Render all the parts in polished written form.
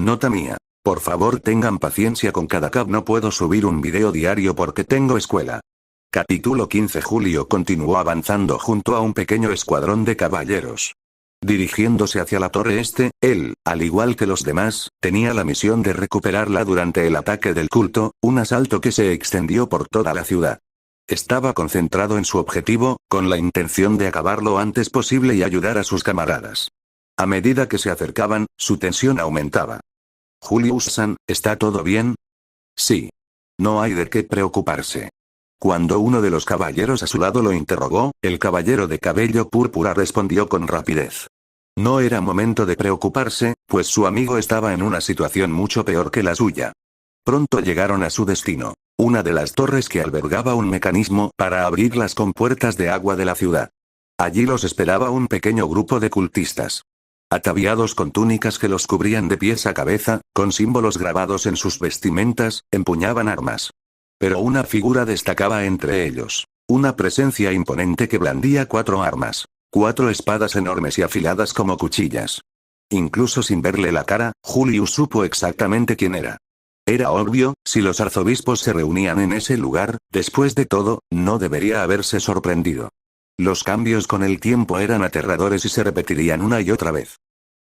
Nota mía. Por favor tengan paciencia con cada cap, no puedo subir un video diario porque tengo escuela. Capítulo 15. Julio continuó avanzando junto a un pequeño escuadrón de caballeros. Dirigiéndose hacia la torre este, él, al igual que los demás, tenía la misión de recuperarla durante el ataque del culto, un asalto que se extendió por toda la ciudad. Estaba concentrado en su objetivo, con la intención de acabar lo antes posible y ayudar a sus camaradas. A medida que se acercaban, su tensión aumentaba. Julius-san, ¿está todo bien? Sí. No hay de qué preocuparse. Cuando uno de los caballeros a su lado lo interrogó, el caballero de cabello púrpura respondió con rapidez. No era momento de preocuparse, pues su amigo estaba en una situación mucho peor que la suya. Pronto llegaron a su destino, una de las torres que albergaba un mecanismo para abrir las compuertas de agua de la ciudad. Allí los esperaba un pequeño grupo de cultistas. Ataviados con túnicas que los cubrían de pies a cabeza, con símbolos grabados en sus vestimentas, empuñaban armas. Pero una figura destacaba entre ellos. Una presencia imponente que blandía 4 armas. 4 espadas enormes y afiladas como cuchillas. Incluso sin verle la cara, Julius supo exactamente quién era. Era obvio, si los arzobispos se reunían en ese lugar, después de todo, no debería haberse sorprendido. Los cambios con el tiempo eran aterradores y se repetirían una y otra vez.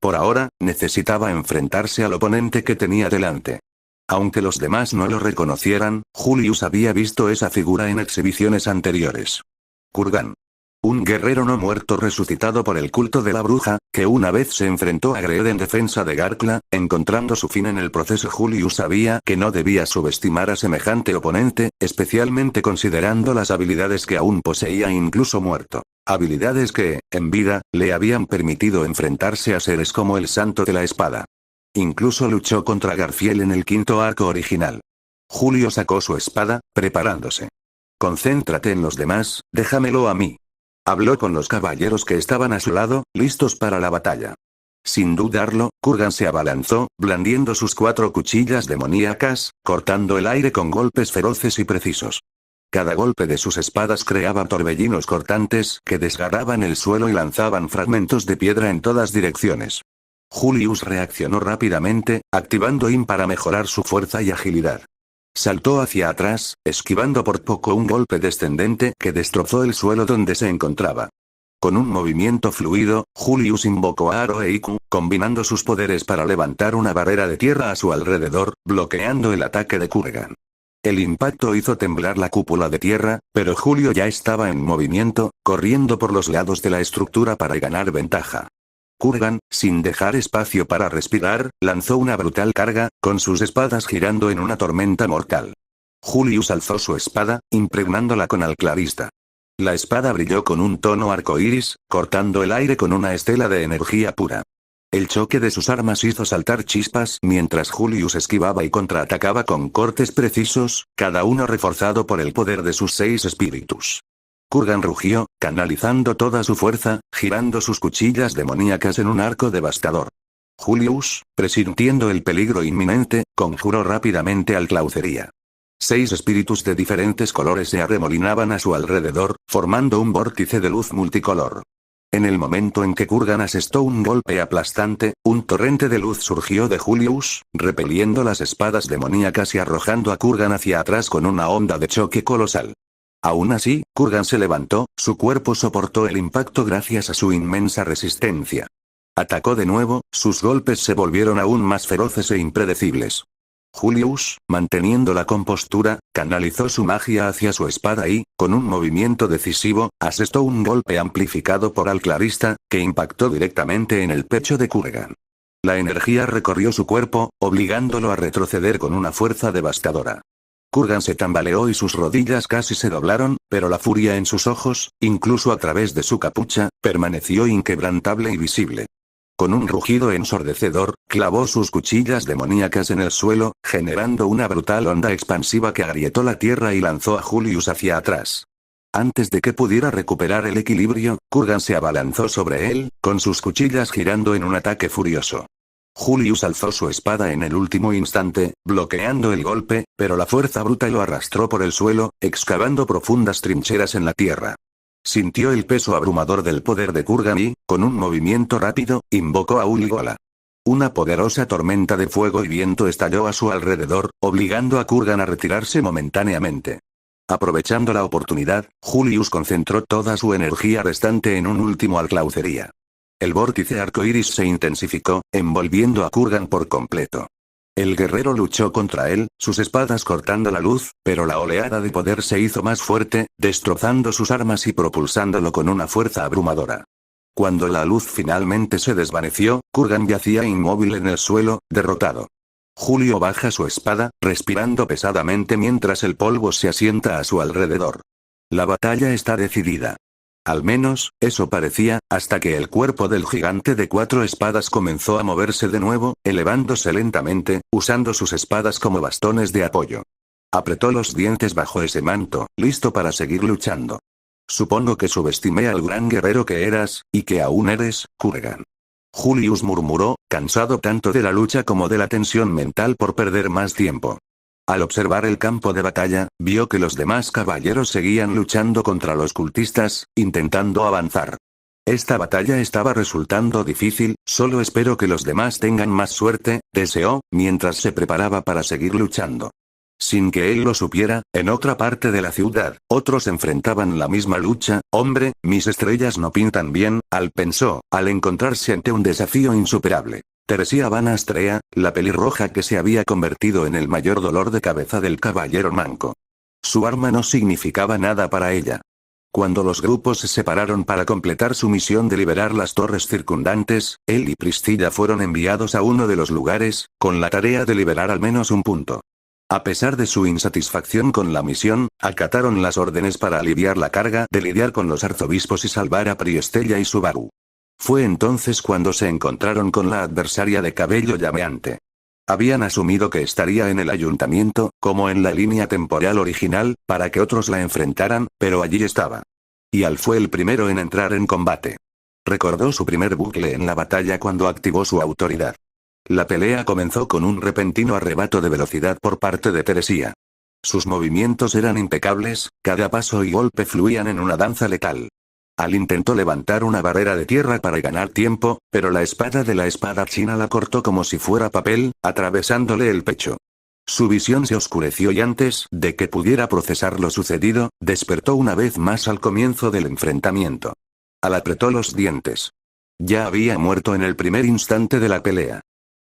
Por ahora, necesitaba enfrentarse al oponente que tenía delante. Aunque los demás no lo reconocieran, Julius había visto esa figura en exhibiciones anteriores. Kurgan. Un guerrero no muerto resucitado por el culto de la bruja, que una vez se enfrentó a Greed en defensa de Garkla, encontrando su fin en el proceso. Julius sabía que no debía subestimar a semejante oponente, especialmente considerando las habilidades que aún poseía incluso muerto. Habilidades que, en vida, le habían permitido enfrentarse a seres como el Santo de la Espada. Incluso luchó contra Garfiel en el 5º arco original. Julio sacó su espada, preparándose. Concéntrate en los demás, déjamelo a mí. Habló con los caballeros que estaban a su lado, listos para la batalla. Sin dudarlo, Kurgan se abalanzó, blandiendo sus 4 cuchillas demoníacas, cortando el aire con golpes feroces y precisos. Cada golpe de sus espadas creaba torbellinos cortantes que desgarraban el suelo y lanzaban fragmentos de piedra en todas direcciones. Julius reaccionó rápidamente, activando IM para mejorar su fuerza y agilidad. Saltó hacia atrás, esquivando por poco un golpe descendente que destrozó el suelo donde se encontraba. Con un movimiento fluido, Julius invocó a Aro e Iku, combinando sus poderes para levantar una barrera de tierra a su alrededor, bloqueando el ataque de Kurgan. El impacto hizo temblar la cúpula de tierra, pero Julio ya estaba en movimiento, corriendo por los lados de la estructura para ganar ventaja. Kurgan, sin dejar espacio para respirar, lanzó una brutal carga, con sus espadas girando en una tormenta mortal. Julius alzó su espada, impregnándola con alclarista. La espada brilló con un tono arcoíris, cortando el aire con una estela de energía pura. El choque de sus armas hizo saltar chispas mientras Julius esquivaba y contraatacaba con cortes precisos, cada uno reforzado por el poder de sus 6 espíritus. Kurgan rugió, canalizando toda su fuerza, girando sus cuchillas demoníacas en un arco devastador. Julius, presintiendo el peligro inminente, conjuró rápidamente alclaucería. 6 espíritus de diferentes colores se arremolinaban a su alrededor, formando un vórtice de luz multicolor. En el momento en que Kurgan asestó un golpe aplastante, un torrente de luz surgió de Julius, repeliendo las espadas demoníacas y arrojando a Kurgan hacia atrás con una onda de choque colosal. Aún así, Kurgan se levantó, su cuerpo soportó el impacto gracias a su inmensa resistencia. Atacó de nuevo, sus golpes se volvieron aún más feroces e impredecibles. Julius, manteniendo la compostura, canalizó su magia hacia su espada y, con un movimiento decisivo, asestó un golpe amplificado por alclarista, que impactó directamente en el pecho de Kurgan. La energía recorrió su cuerpo, obligándolo a retroceder con una fuerza devastadora. Kurgan se tambaleó y sus rodillas casi se doblaron, pero la furia en sus ojos, incluso a través de su capucha, permaneció inquebrantable y visible. Con un rugido ensordecedor, clavó sus cuchillas demoníacas en el suelo, generando una brutal onda expansiva que agrietó la tierra y lanzó a Julius hacia atrás. Antes de que pudiera recuperar el equilibrio, Kurgan se abalanzó sobre él, con sus cuchillas girando en un ataque furioso. Julius alzó su espada en el último instante, bloqueando el golpe, pero la fuerza bruta lo arrastró por el suelo, excavando profundas trincheras en la tierra. Sintió el peso abrumador del poder de Kurgan y, con un movimiento rápido, invocó a Uligola. Una poderosa tormenta de fuego y viento estalló a su alrededor, obligando a Kurgan a retirarse momentáneamente. Aprovechando la oportunidad, Julius concentró toda su energía restante en un último alcaucería. El vórtice arcoíris se intensificó, envolviendo a Kurgan por completo. El guerrero luchó contra él, sus espadas cortando la luz, pero la oleada de poder se hizo más fuerte, destrozando sus armas y propulsándolo con una fuerza abrumadora. Cuando la luz finalmente se desvaneció, Kurgan yacía inmóvil en el suelo, derrotado. Julio baja su espada, respirando pesadamente mientras el polvo se asienta a su alrededor. La batalla está decidida. Al menos, eso parecía, hasta que el cuerpo del gigante de 4 espadas comenzó a moverse de nuevo, elevándose lentamente, usando sus espadas como bastones de apoyo. Apretó los dientes bajo ese manto, listo para seguir luchando. Supongo que subestimé al gran guerrero que eras, y que aún eres, Kurgan. Julius murmuró, cansado tanto de la lucha como de la tensión mental por perder más tiempo. Al observar el campo de batalla, vio que los demás caballeros seguían luchando contra los cultistas, intentando avanzar. Esta batalla estaba resultando difícil, solo espero que los demás tengan más suerte, deseó, mientras se preparaba para seguir luchando. Sin que él lo supiera, en otra parte de la ciudad, otros enfrentaban la misma lucha. Hombre, mis estrellas no pintan bien, pensó, al encontrarse ante un desafío insuperable. Teresia Van Astrea, la pelirroja que se había convertido en el mayor dolor de cabeza del caballero manco. Su arma no significaba nada para ella. Cuando los grupos se separaron para completar su misión de liberar las torres circundantes, él y Priscilla fueron enviados a uno de los lugares, con la tarea de liberar al menos un punto. A pesar de su insatisfacción con la misión, acataron las órdenes para aliviar la carga de lidiar con los arzobispos y salvar a Priestella y Subaru. Fue entonces cuando se encontraron con la adversaria de cabello llameante. Habían asumido que estaría en el ayuntamiento, como en la línea temporal original, para que otros la enfrentaran, pero allí estaba. Y Al fue el primero en entrar en combate. Recordó su primer bucle en la batalla cuando activó su autoridad. La pelea comenzó con un repentino arrebato de velocidad por parte de Teresia. Sus movimientos eran impecables, cada paso y golpe fluían en una danza letal. Al intentó levantar una barrera de tierra para ganar tiempo, pero la espada de la espada china la cortó como si fuera papel, atravesándole el pecho. Su visión se oscureció y antes de que pudiera procesar lo sucedido, despertó una vez más al comienzo del enfrentamiento. Al apretó los dientes. Ya había muerto en el primer instante de la pelea.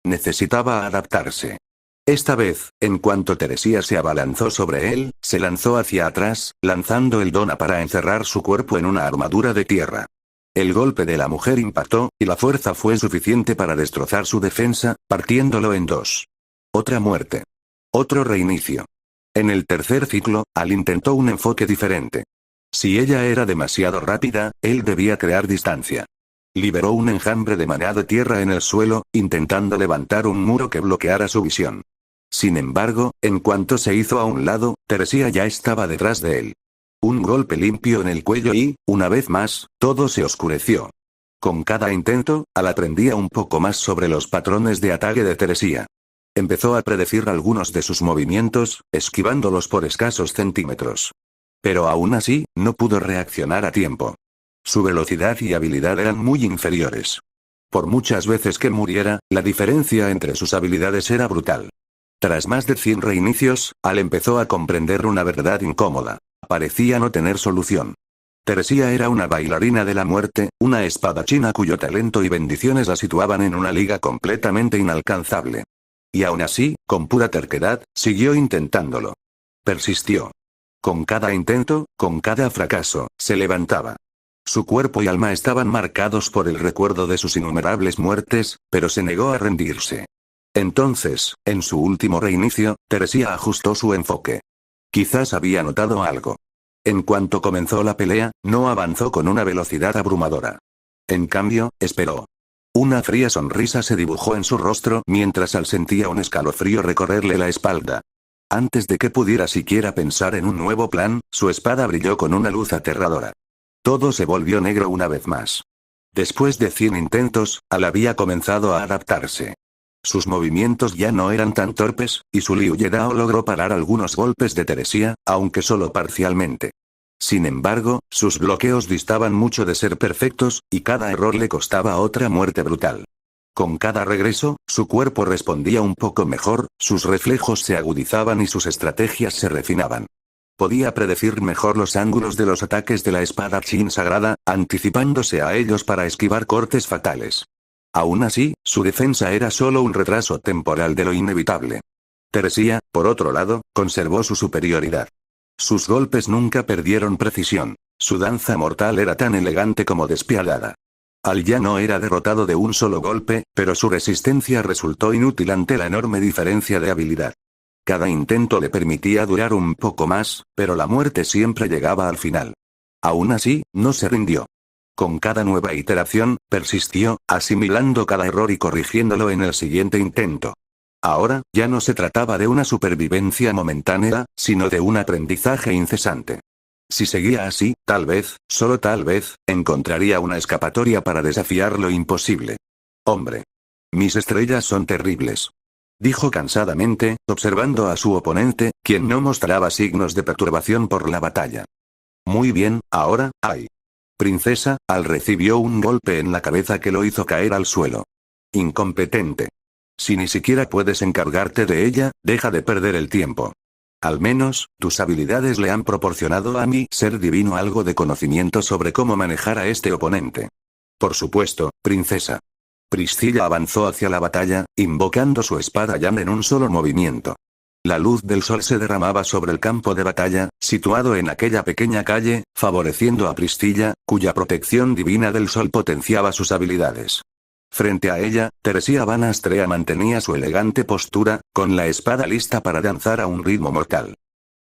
Necesitaba adaptarse. Esta vez, en cuanto Teresia se abalanzó sobre él, se lanzó hacia atrás, lanzando el dona para encerrar su cuerpo en una armadura de tierra. El golpe de la mujer impactó, y la fuerza fue suficiente para destrozar su defensa, partiéndolo en dos. Otra muerte. Otro reinicio. En el tercer ciclo, Al intentó un enfoque diferente. Si ella era demasiado rápida, él debía crear distancia. Liberó un enjambre de maná de tierra en el suelo, intentando levantar un muro que bloqueara su visión. Sin embargo, en cuanto se hizo a un lado, Teresia ya estaba detrás de él. Un golpe limpio en el cuello y, una vez más, todo se oscureció. Con cada intento, Al aprendía un poco más sobre los patrones de ataque de Teresia. Empezó a predecir algunos de sus movimientos, esquivándolos por escasos centímetros. Pero aún así, no pudo reaccionar a tiempo. Su velocidad y habilidad eran muy inferiores. Por muchas veces que muriera, la diferencia entre sus habilidades era brutal. Tras más de 100 reinicios, Al empezó a comprender una verdad incómoda. Parecía no tener solución. Teresia era una bailarina de la muerte, una espadachina cuyo talento y bendiciones la situaban en una liga completamente inalcanzable. Y aún así, con pura terquedad, siguió intentándolo. Persistió. Con cada intento, con cada fracaso, se levantaba. Su cuerpo y alma estaban marcados por el recuerdo de sus innumerables muertes, pero se negó a rendirse. Entonces, en su último reinicio, Teresia ajustó su enfoque. Quizás había notado algo. En cuanto comenzó la pelea, no avanzó con una velocidad abrumadora. En cambio, esperó. Una fría sonrisa se dibujó en su rostro mientras Al sentía un escalofrío recorrerle la espalda. Antes de que pudiera siquiera pensar en un nuevo plan, su espada brilló con una luz aterradora. Todo se volvió negro una vez más. Después de 100 intentos, Al había comenzado a adaptarse. Sus movimientos ya no eran tan torpes, y su Liu Yedao logró parar algunos golpes de Teresia, aunque solo parcialmente. Sin embargo, sus bloqueos distaban mucho de ser perfectos, y cada error le costaba otra muerte brutal. Con cada regreso, su cuerpo respondía un poco mejor, sus reflejos se agudizaban y sus estrategias se refinaban. Podía predecir mejor los ángulos de los ataques de la espada Chin sagrada, anticipándose a ellos para esquivar cortes fatales. Aún así, su defensa era solo un retraso temporal de lo inevitable. Teresia, por otro lado, conservó su superioridad. Sus golpes nunca perdieron precisión. Su danza mortal era tan elegante como despiadada. Al ya no era derrotado de un solo golpe, pero su resistencia resultó inútil ante la enorme diferencia de habilidad. Cada intento le permitía durar un poco más, pero la muerte siempre llegaba al final. Aún así, no se rindió. Con cada nueva iteración, persistió, asimilando cada error y corrigiéndolo en el siguiente intento. Ahora, ya no se trataba de una supervivencia momentánea, sino de un aprendizaje incesante. Si seguía así, tal vez, solo tal vez, encontraría una escapatoria para desafiar lo imposible. Hombre. Mis estrellas son terribles. Dijo cansadamente, observando a su oponente, quien no mostraba signos de perturbación por la batalla. Muy bien, ahora, ¡ay! Princesa, recibió un golpe en la cabeza que lo hizo caer al suelo. Incompetente. Si ni siquiera puedes encargarte de ella, deja de perder el tiempo. Al menos, tus habilidades le han proporcionado a mi ser divino algo de conocimiento sobre cómo manejar a este oponente. Por supuesto, princesa. Priscilla avanzó hacia la batalla, invocando su espada llama en un solo movimiento. La luz del sol se derramaba sobre el campo de batalla, situado en aquella pequeña calle, favoreciendo a Priscilla, cuya protección divina del sol potenciaba sus habilidades. Frente a ella, Teresia Van Astrea mantenía su elegante postura, con la espada lista para danzar a un ritmo mortal.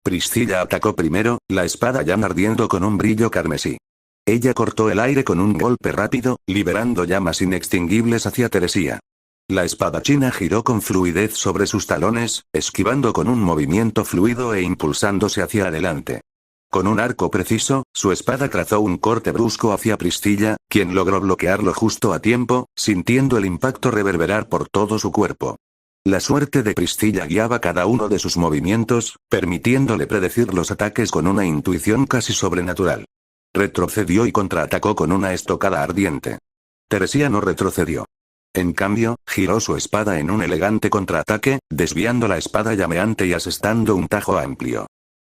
Priscilla atacó primero, la espada llama ardiendo con un brillo carmesí. Ella cortó el aire con un golpe rápido, liberando llamas inextinguibles hacia Teresia. La espadachina giró con fluidez sobre sus talones, esquivando con un movimiento fluido e impulsándose hacia adelante. Con un arco preciso, su espada trazó un corte brusco hacia Priscilla, quien logró bloquearlo justo a tiempo, sintiendo el impacto reverberar por todo su cuerpo. La suerte de Priscilla guiaba cada uno de sus movimientos, permitiéndole predecir los ataques con una intuición casi sobrenatural. Retrocedió y contraatacó con una estocada ardiente. Teresia no retrocedió. En cambio, giró su espada en un elegante contraataque, desviando la espada llameante y asestando un tajo amplio.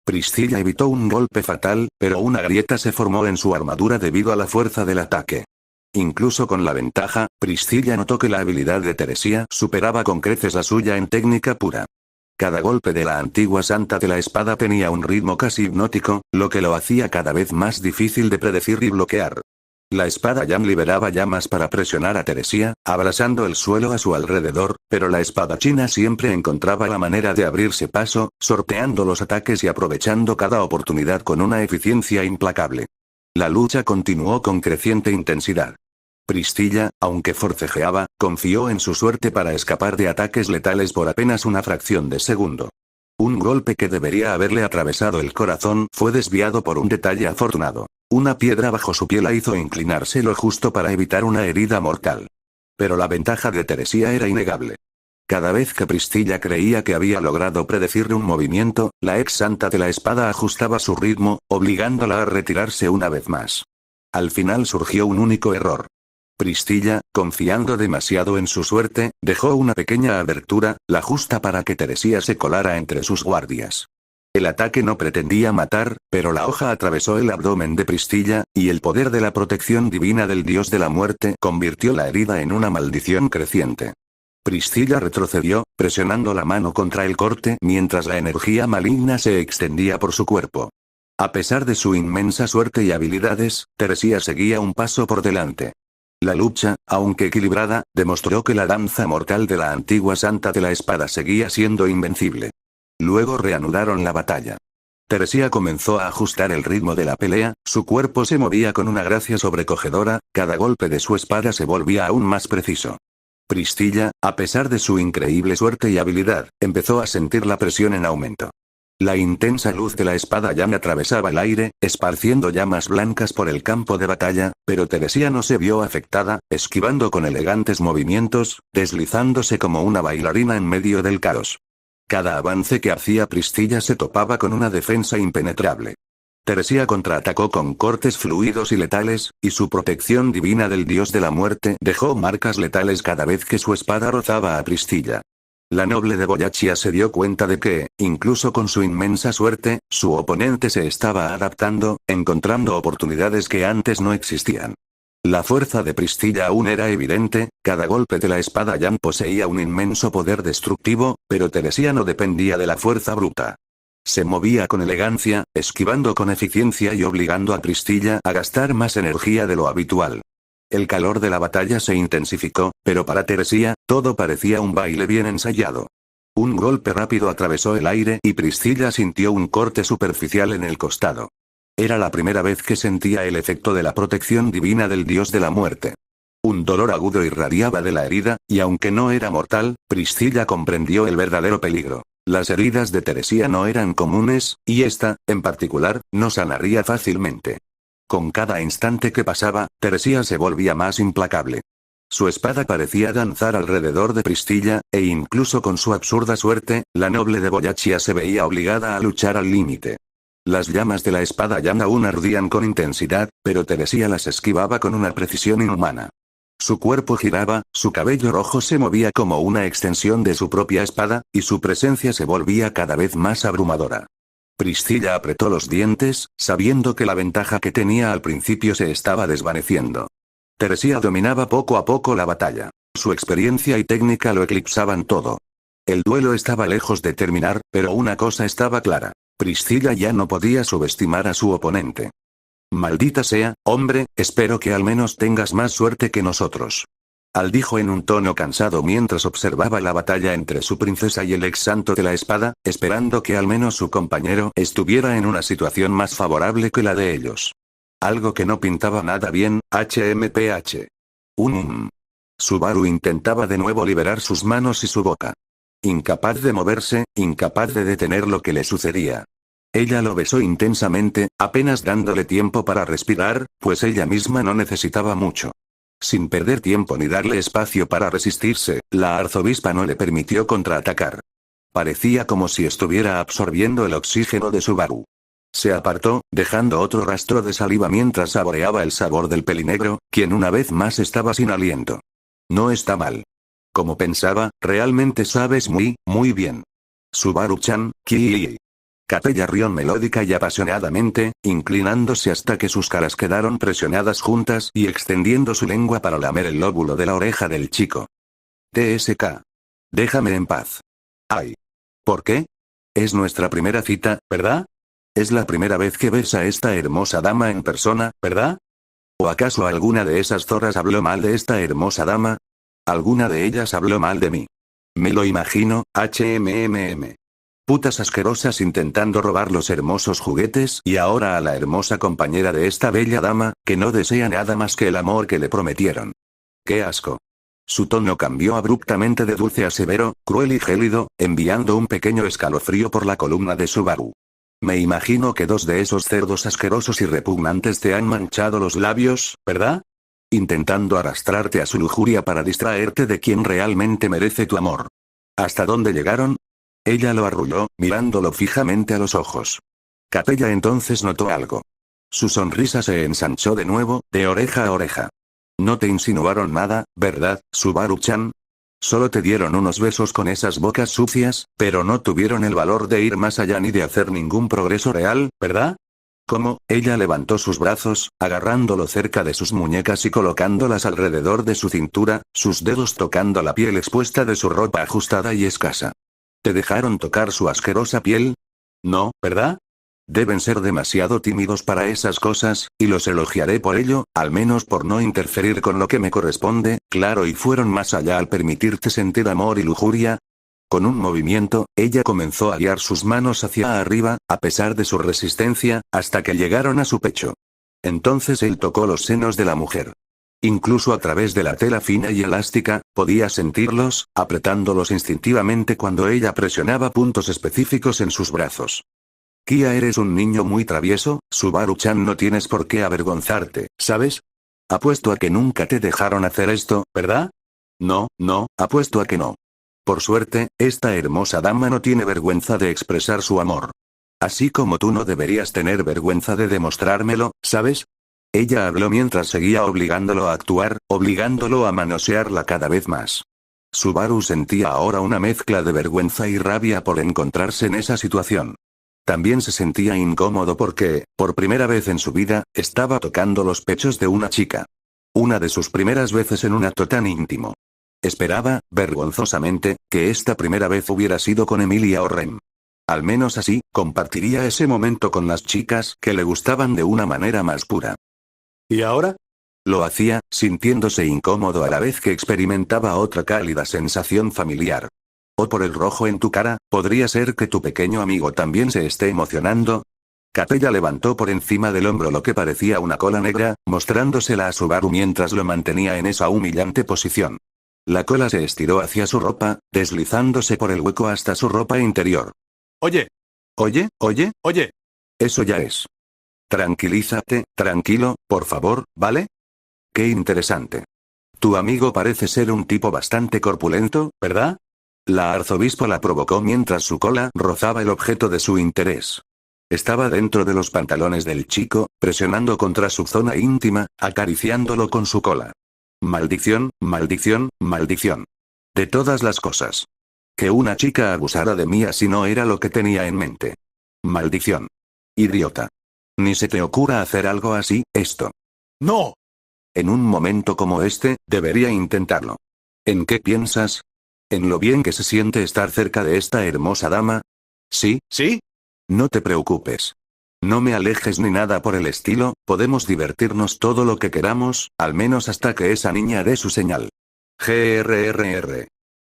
Priscilla evitó un golpe fatal, pero una grieta se formó en su armadura debido a la fuerza del ataque. Incluso con la ventaja, Priscilla notó que la habilidad de Teresia superaba con creces la suya en técnica pura. Cada golpe de la antigua santa de la espada tenía un ritmo casi hipnótico, lo que lo hacía cada vez más difícil de predecir y bloquear. La espada Yam liberaba llamas para presionar a Teresia, abrasando el suelo a su alrededor, pero la espada china siempre encontraba la manera de abrirse paso, sorteando los ataques y aprovechando cada oportunidad con una eficiencia implacable. La lucha continuó con creciente intensidad. Priscilla, aunque forcejeaba, confió en su suerte para escapar de ataques letales por apenas una fracción de segundo. Un golpe que debería haberle atravesado el corazón fue desviado por un detalle afortunado. Una piedra bajo su piel la hizo inclinarse lo justo para evitar una herida mortal. Pero la ventaja de Teresia era innegable. Cada vez que Priscilla creía que había logrado predecirle un movimiento, la ex santa de la espada ajustaba su ritmo, obligándola a retirarse una vez más. Al final surgió un único error. Priscilla, confiando demasiado en su suerte, dejó una pequeña abertura, la justa para que Teresia se colara entre sus guardias. El ataque no pretendía matar, pero la hoja atravesó el abdomen de Priscilla, y el poder de la protección divina del dios de la muerte convirtió la herida en una maldición creciente. Priscilla retrocedió, presionando la mano contra el corte mientras la energía maligna se extendía por su cuerpo. A pesar de su inmensa suerte y habilidades, Teresia seguía un paso por delante. La lucha, aunque equilibrada, demostró que la danza mortal de la antigua santa de la espada seguía siendo invencible. Luego reanudaron la batalla. Teresia comenzó a ajustar el ritmo de la pelea, su cuerpo se movía con una gracia sobrecogedora, cada golpe de su espada se volvía aún más preciso. Priscilla, a pesar de su increíble suerte y habilidad, empezó a sentir la presión en aumento. La intensa luz de la espada llama atravesaba el aire, esparciendo llamas blancas por el campo de batalla, pero Teresia no se vio afectada, esquivando con elegantes movimientos, deslizándose como una bailarina en medio del caos. Cada avance que hacía Priscilla se topaba con una defensa impenetrable. Teresia contraatacó con cortes fluidos y letales, y su protección divina del dios de la muerte dejó marcas letales cada vez que su espada rozaba a Priscilla. La noble de Boyachia se dio cuenta de que, incluso con su inmensa suerte, su oponente se estaba adaptando, encontrando oportunidades que antes no existían. La fuerza de Priscilla aún era evidente, cada golpe de la espada Yan poseía un inmenso poder destructivo, pero Teresia no dependía de la fuerza bruta. Se movía con elegancia, esquivando con eficiencia y obligando a Priscilla a gastar más energía de lo habitual. El calor de la batalla se intensificó, pero para Teresia, todo parecía un baile bien ensayado. Un golpe rápido atravesó el aire y Priscilla sintió un corte superficial en el costado. Era la primera vez que sentía el efecto de la protección divina del dios de la muerte. Un dolor agudo irradiaba de la herida, y aunque no era mortal, Priscilla comprendió el verdadero peligro. Las heridas de Teresia no eran comunes, y esta, en particular, no sanaría fácilmente. Con cada instante que pasaba, Teresia se volvía más implacable. Su espada parecía danzar alrededor de Priscilla, e incluso con su absurda suerte, la noble de Boyachia se veía obligada a luchar al límite. Las llamas de la espada Yan aún ardían con intensidad, pero Teresia las esquivaba con una precisión inhumana. Su cuerpo giraba, su cabello rojo se movía como una extensión de su propia espada, y su presencia se volvía cada vez más abrumadora. Priscilla apretó los dientes, sabiendo que la ventaja que tenía al principio se estaba desvaneciendo. Teresia dominaba poco a poco la batalla. Su experiencia y técnica lo eclipsaban todo. El duelo estaba lejos de terminar, pero una cosa estaba clara. Priscilla ya no podía subestimar a su oponente. Maldita sea, hombre, espero que al menos tengas más suerte que nosotros. Al dijo en un tono cansado mientras observaba la batalla entre su princesa y el ex santo de la espada, esperando que al menos su compañero estuviera en una situación más favorable que la de ellos. Algo que no pintaba nada bien, HMPH. Subaru intentaba de nuevo liberar sus manos y su boca. Incapaz de moverse, incapaz de detener lo que le sucedía. Ella lo besó intensamente, apenas dándole tiempo para respirar, pues ella misma no necesitaba mucho. Sin perder tiempo ni darle espacio para resistirse, la arzobispa no le permitió contraatacar. Parecía como si estuviera absorbiendo el oxígeno de Subaru. Se apartó, dejando otro rastro de saliva mientras saboreaba el sabor del pelinegro, quien una vez más estaba sin aliento. No está mal. Como pensaba, realmente sabes muy bien. Subaru-chan, Kii. Capella rió melódica y apasionadamente, inclinándose hasta que sus caras quedaron presionadas juntas y extendiendo su lengua para lamer el lóbulo de la oreja del chico. TSK. Déjame en paz. Ay. ¿Por qué? Es nuestra primera cita, ¿verdad? Es la primera vez que ves a esta hermosa dama en persona, ¿verdad? ¿O acaso alguna de esas zorras habló mal de esta hermosa dama? ¿Alguna de ellas habló mal de mí? Me lo imagino, HMMM. Putas asquerosas intentando robar los hermosos juguetes y ahora a la hermosa compañera de esta bella dama, que no desea nada más que el amor que le prometieron. ¡Qué asco! Su tono cambió abruptamente de dulce a severo, cruel y gélido, enviando un pequeño escalofrío por la columna de Subaru. Me imagino que dos de esos cerdos asquerosos y repugnantes te han manchado los labios, ¿verdad? Intentando arrastrarte a su lujuria para distraerte de quien realmente merece tu amor. ¿Hasta dónde llegaron? Ella lo arrulló, mirándolo fijamente a los ojos. Capella entonces notó algo. Su sonrisa se ensanchó de nuevo, de oreja a oreja. No te insinuaron nada, ¿verdad, Subaru-chan? Solo te dieron unos besos con esas bocas sucias, pero no tuvieron el valor de ir más allá ni de hacer ningún progreso real, ¿verdad? ¿Cómo? Ella levantó sus brazos, agarrándolo cerca de sus muñecas y colocándolas alrededor de su cintura, sus dedos tocando la piel expuesta de su ropa ajustada y escasa. ¿Te dejaron tocar su asquerosa piel? No, ¿verdad? Deben ser demasiado tímidos para esas cosas, y los elogiaré por ello, al menos por no interferir con lo que me corresponde, claro, y fueron más allá al permitirte sentir amor y lujuria. Con un movimiento, ella comenzó a guiar sus manos hacia arriba, a pesar de su resistencia, hasta que llegaron a su pecho. Entonces él tocó los senos de la mujer. Incluso a través de la tela fina y elástica, podía sentirlos, apretándolos instintivamente cuando ella presionaba puntos específicos en sus brazos. Kia, eres un niño muy travieso, Subaru-chan, no tienes por qué avergonzarte, ¿sabes? Apuesto a que nunca te dejaron hacer esto, ¿verdad? No, apuesto a que no. Por suerte, esta hermosa dama no tiene vergüenza de expresar su amor. Así como tú no deberías tener vergüenza de demostrármelo, ¿sabes? Ella habló mientras seguía obligándolo a actuar, obligándolo a manosearla cada vez más. Subaru sentía ahora una mezcla de vergüenza y rabia por encontrarse en esa situación. También se sentía incómodo porque, por primera vez en su vida, estaba tocando los pechos de una chica. Una de sus primeras veces en un acto tan íntimo. Esperaba, vergonzosamente, que esta primera vez hubiera sido con Emilia o Rem. Al menos así, compartiría ese momento con las chicas que le gustaban de una manera más pura. ¿Y ahora? Lo hacía, sintiéndose incómodo a la vez que experimentaba otra cálida sensación familiar. O por el rojo en tu cara, ¿podría ser que tu pequeño amigo también se esté emocionando? Capella levantó por encima del hombro lo que parecía una cola negra, mostrándosela a Subaru mientras lo mantenía en esa humillante posición. La cola se estiró hacia su ropa, deslizándose por el hueco hasta su ropa interior. Oye, Oye. Eso ya es. Tranquilízate, tranquilo, por favor, ¿vale? Qué interesante. Tu amigo parece ser un tipo bastante corpulento, ¿verdad? La arzobispo la provocó mientras su cola rozaba el objeto de su interés. Estaba dentro de los pantalones del chico, presionando contra su zona íntima, acariciándolo con su cola. Maldición, maldición, maldición. De todas las cosas. Que una chica abusara de mí así no era lo que tenía en mente. Maldición. Idiota. Ni se te ocurra hacer algo así, esto. no. En un momento como este, debería intentarlo. ¿En qué piensas? ¿En lo bien que se siente estar cerca de esta hermosa dama? ¿Sí? ¿Sí? No te preocupes. No me alejes ni nada por el estilo, podemos divertirnos todo lo que queramos, al menos hasta que esa niña dé su señal. GRRR.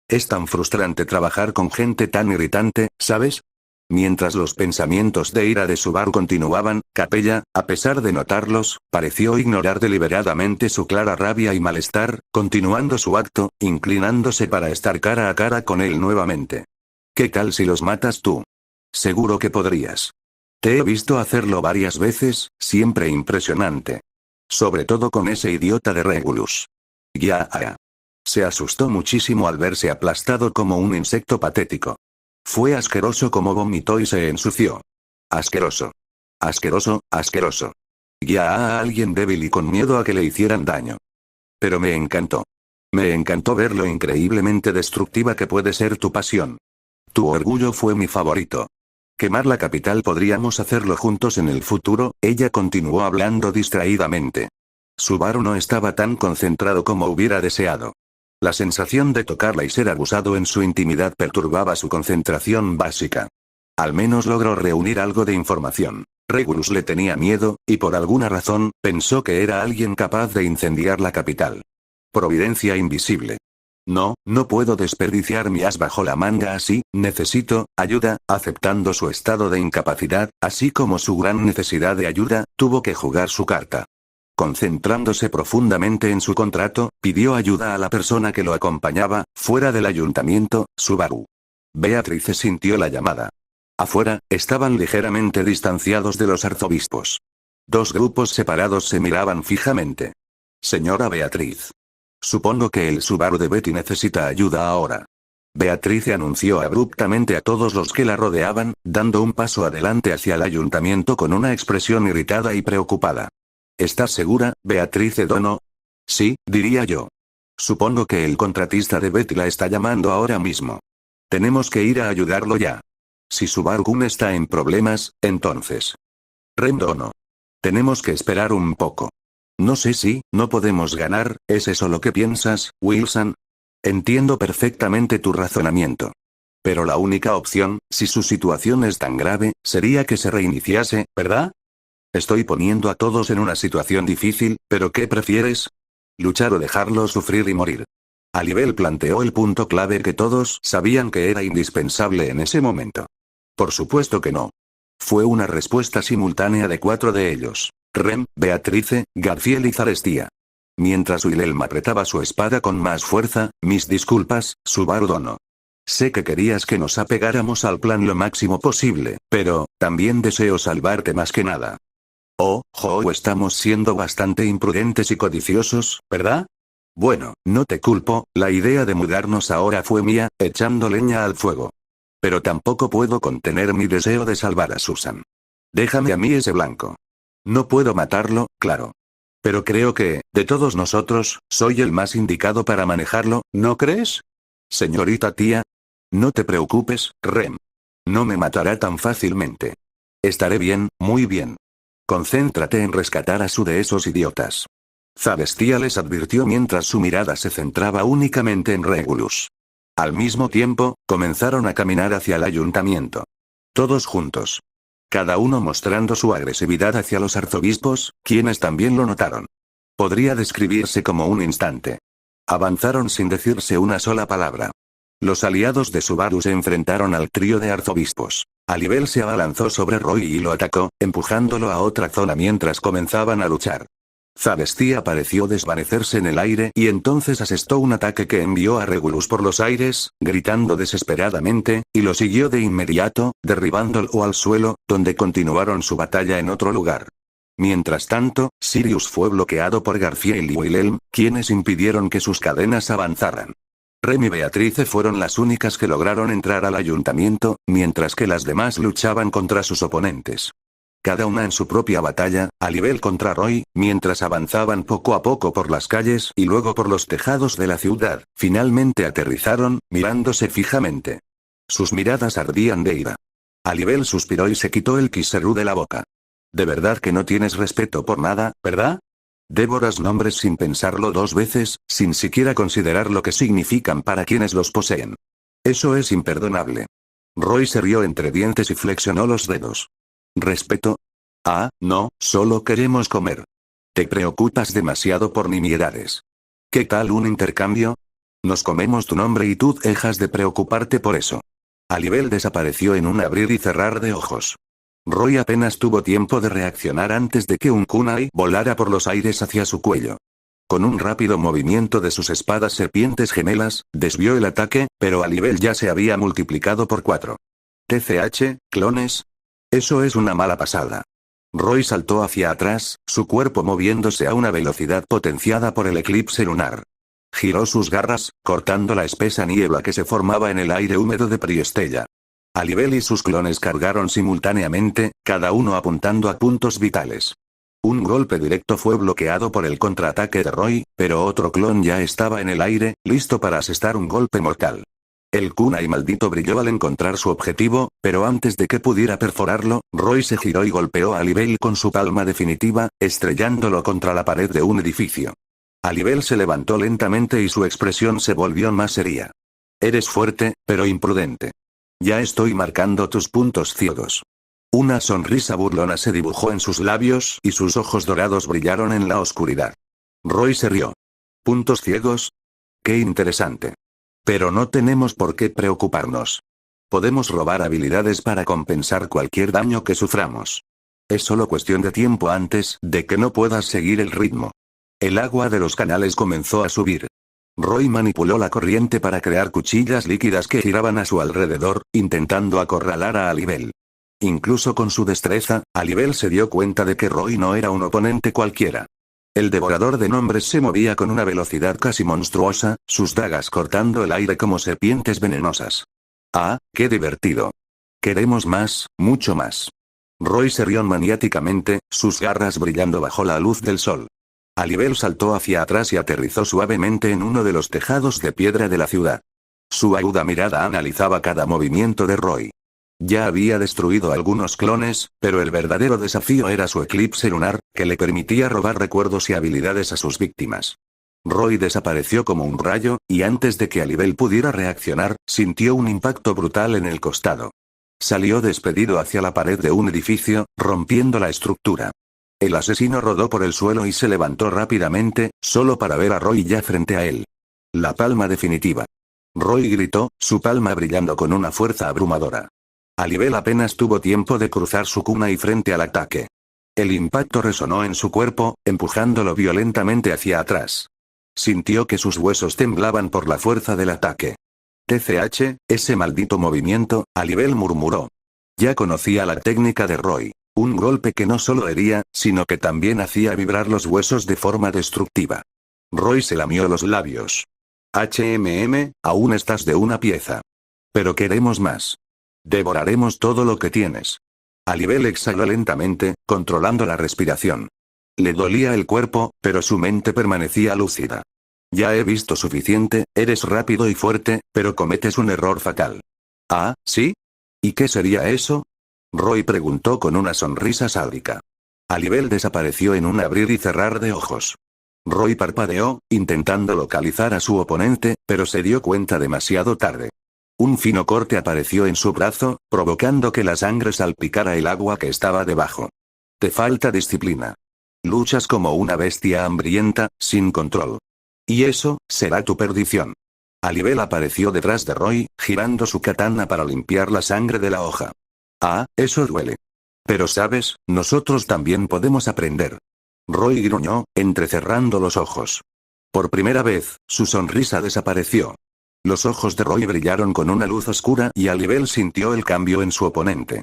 Es tan frustrante trabajar con gente tan irritante, ¿sabes? Mientras los pensamientos de ira de Subaru continuaban, Capella, a pesar de notarlos, pareció ignorar deliberadamente su clara rabia y malestar, continuando su acto, inclinándose para estar cara a cara con él nuevamente. ¿Qué tal si los matas tú? Seguro que podrías. Te he visto hacerlo varias veces, siempre impresionante. Sobre todo con ese idiota de Regulus. Ya. Se asustó muchísimo al verse aplastado como un insecto patético. Fue asqueroso como vomitó y se ensució. Asqueroso. Asqueroso, asqueroso. Ya a alguien débil y con miedo a que le hicieran daño. Pero me encantó. Me encantó ver lo increíblemente destructiva que puede ser tu pasión. Tu orgullo fue mi favorito. Quemar la capital podríamos hacerlo juntos en el futuro, ella continuó hablando distraídamente. Subaru no estaba tan concentrado como hubiera deseado. La sensación de tocarla y ser abusado en su intimidad perturbaba su concentración básica. Al menos logró reunir algo de información. Regulus le tenía miedo, y por alguna razón, pensó que era alguien capaz de incendiar la capital. Providencia invisible. No puedo desperdiciar mi as bajo la manga así, necesito ayuda, aceptando su estado de incapacidad, así como su gran necesidad de ayuda, tuvo que jugar su carta. Concentrándose profundamente en su contrato, pidió ayuda a la persona que lo acompañaba, fuera del ayuntamiento, Subaru. Beatrice sintió la llamada. Afuera, estaban ligeramente distanciados de los arzobispos. Dos grupos separados se miraban fijamente. Señora Beatriz. Supongo que el Subaru de Betty necesita ayuda ahora. Beatrice anunció abruptamente a todos los que la rodeaban, dando un paso adelante hacia el ayuntamiento con una expresión irritada y preocupada. ¿Estás segura, Beatrice Dono? Sí, diría yo. Supongo que el contratista de Betty la está llamando ahora mismo. Tenemos que ir a ayudarlo ya. Si Subaru-kun está en problemas, entonces. Rem Dono. Tenemos que esperar un poco. No sé si, no podemos ganar, ¿es eso lo que piensas, Wilson? Entiendo perfectamente tu razonamiento. Pero la única opción, si su situación es tan grave, sería que se reiniciase, ¿verdad? Estoy poniendo a todos en una situación difícil, pero ¿qué prefieres? Luchar o dejarlo sufrir y morir. Alibel planteó el punto clave que todos sabían que era indispensable en ese momento. Por supuesto que no. Fue una respuesta simultánea de 4 de ellos. Rem, Beatrice, Garfield y Zarestía. Mientras Wilhelm apretaba su espada con más fuerza, mis disculpas, Subaru Dono. Sé que querías que nos apegáramos al plan lo máximo posible, pero, también deseo salvarte más que nada. Estamos siendo bastante imprudentes y codiciosos, ¿verdad? Bueno, no te culpo, la idea de mudarnos ahora fue mía, echando leña al fuego. Pero tampoco puedo contener mi deseo de salvar a Susan. Déjame a mí ese blanco. No puedo matarlo, claro. Pero creo que, de todos nosotros, soy el más indicado para manejarlo, ¿no crees? Señorita tía. No te preocupes, Rem. No me matará tan fácilmente. Estaré bien, muy bien. Concéntrate en rescatar a Sue de esos idiotas. Celestia les advirtió mientras su mirada se centraba únicamente en Regulus. Al mismo tiempo, comenzaron a caminar hacia el ayuntamiento. Todos juntos. Cada uno mostrando su agresividad hacia los arzobispos, quienes también lo notaron. Podría describirse como un instante. Avanzaron sin decirse una sola palabra. Los aliados de Subaru se enfrentaron al trío de arzobispos. Alibel se abalanzó sobre Roy y lo atacó, empujándolo a otra zona mientras comenzaban a luchar. Celestia pareció desvanecerse en el aire y entonces asestó un ataque que envió a Regulus por los aires, gritando desesperadamente, y lo siguió de inmediato, derribándolo al suelo, donde continuaron su batalla en otro lugar. Mientras tanto, Sirius fue bloqueado por Garfield y Wilhelm, quienes impidieron que sus cadenas avanzaran. Rem y Beatrice fueron las únicas que lograron entrar al ayuntamiento, mientras que las demás luchaban contra sus oponentes. Cada una en su propia batalla, Alibel contra Roy, mientras avanzaban poco a poco por las calles y luego por los tejados de la ciudad, finalmente aterrizaron, mirándose fijamente. Sus miradas ardían de ira. Alibel suspiró y se quitó el kiserú de la boca. ¿De verdad que no tienes respeto por nada, verdad? Devoras nombres sin pensarlo dos veces, sin siquiera considerar lo que significan para quienes los poseen. Eso es imperdonable. Roy se rió entre dientes y flexionó los dedos. ¿Respeto? Ah, no, solo queremos comer. Te preocupas demasiado por nimiedades. ¿Qué tal un intercambio? Nos comemos tu nombre y tú dejas de preocuparte por eso. Alibel desapareció en un abrir y cerrar de ojos. Roy apenas tuvo tiempo de reaccionar antes de que un kunai volara por los aires hacia su cuello. Con un rápido movimiento de sus espadas serpientes gemelas, desvió el ataque, pero Alibel ya se había multiplicado por 4. TCH, clones. Eso es una mala pasada. Roy saltó hacia atrás, su cuerpo moviéndose a una velocidad potenciada por el eclipse lunar. Giró sus garras, cortando la espesa niebla que se formaba en el aire húmedo de Priestella. Alibel y sus clones cargaron simultáneamente, cada uno apuntando a puntos vitales. Un golpe directo fue bloqueado por el contraataque de Roy, pero otro clon ya estaba en el aire, listo para asestar un golpe mortal. El kunai maldito brilló al encontrar su objetivo, pero antes de que pudiera perforarlo, Roy se giró y golpeó a Alibel con su palma definitiva, estrellándolo contra la pared de un edificio. Alibel se levantó lentamente y su expresión se volvió más seria. Eres fuerte, pero imprudente. Ya estoy marcando tus puntos ciegos. Una sonrisa burlona se dibujó en sus labios y sus ojos dorados brillaron en la oscuridad. Roy se rió. ¿Puntos ciegos? Qué interesante. Pero no tenemos por qué preocuparnos. Podemos robar habilidades para compensar cualquier daño que suframos. Es solo cuestión de tiempo antes de que no puedas seguir el ritmo. El agua de los canales comenzó a subir. Roy manipuló la corriente para crear cuchillas líquidas que giraban a su alrededor, intentando acorralar a Alibel. Incluso con su destreza, Alibel se dio cuenta de que Roy no era un oponente cualquiera. El devorador de nombres se movía con una velocidad casi monstruosa, sus dagas cortando el aire como serpientes venenosas. ¡Ah, qué divertido! Queremos más, mucho más. Roy se rió maniáticamente, sus garras brillando bajo la luz del sol. Alibel saltó hacia atrás y aterrizó suavemente en uno de los tejados de piedra de la ciudad. Su aguda mirada analizaba cada movimiento de Roy. Ya había destruido algunos clones, pero el verdadero desafío era su eclipse lunar, que le permitía robar recuerdos y habilidades a sus víctimas. Roy desapareció como un rayo, y antes de que Alibel pudiera reaccionar, sintió un impacto brutal en el costado. Salió despedido hacia la pared de un edificio, rompiendo la estructura. El asesino rodó por el suelo y se levantó rápidamente, solo para ver a Roy ya frente a él. La palma definitiva. Roy gritó, su palma brillando con una fuerza abrumadora. Alibel apenas tuvo tiempo de cruzar su kunai frente al ataque. El impacto resonó en su cuerpo, empujándolo violentamente hacia atrás. Sintió que sus huesos temblaban por la fuerza del ataque. TCH, ese maldito movimiento, Alibel murmuró. Ya conocía la técnica de Roy. Un golpe que no solo hería, sino que también hacía vibrar los huesos de forma destructiva. Roy se lamió los labios. HMM, aún estás de una pieza. Pero queremos más. Devoraremos todo lo que tienes. Alibel exhaló lentamente, controlando la respiración. Le dolía el cuerpo, pero su mente permanecía lúcida. Ya he visto suficiente, eres rápido y fuerte, pero cometes un error fatal. ¿Ah, sí? ¿Y qué sería eso? Roy preguntó con una sonrisa sádica. Alibel desapareció en un abrir y cerrar de ojos. Roy parpadeó, intentando localizar a su oponente, pero se dio cuenta demasiado tarde. Un fino corte apareció en su brazo, provocando que la sangre salpicara el agua que estaba debajo. Te falta disciplina. Luchas como una bestia hambrienta, sin control. Y eso, será tu perdición. Alibel apareció detrás de Roy, girando su katana para limpiar la sangre de la hoja. Ah, eso duele. Pero sabes, nosotros también podemos aprender. Roy gruñó, entrecerrando los ojos. Por primera vez, su sonrisa desapareció. Los ojos de Roy brillaron con una luz oscura y Alibel sintió el cambio en su oponente.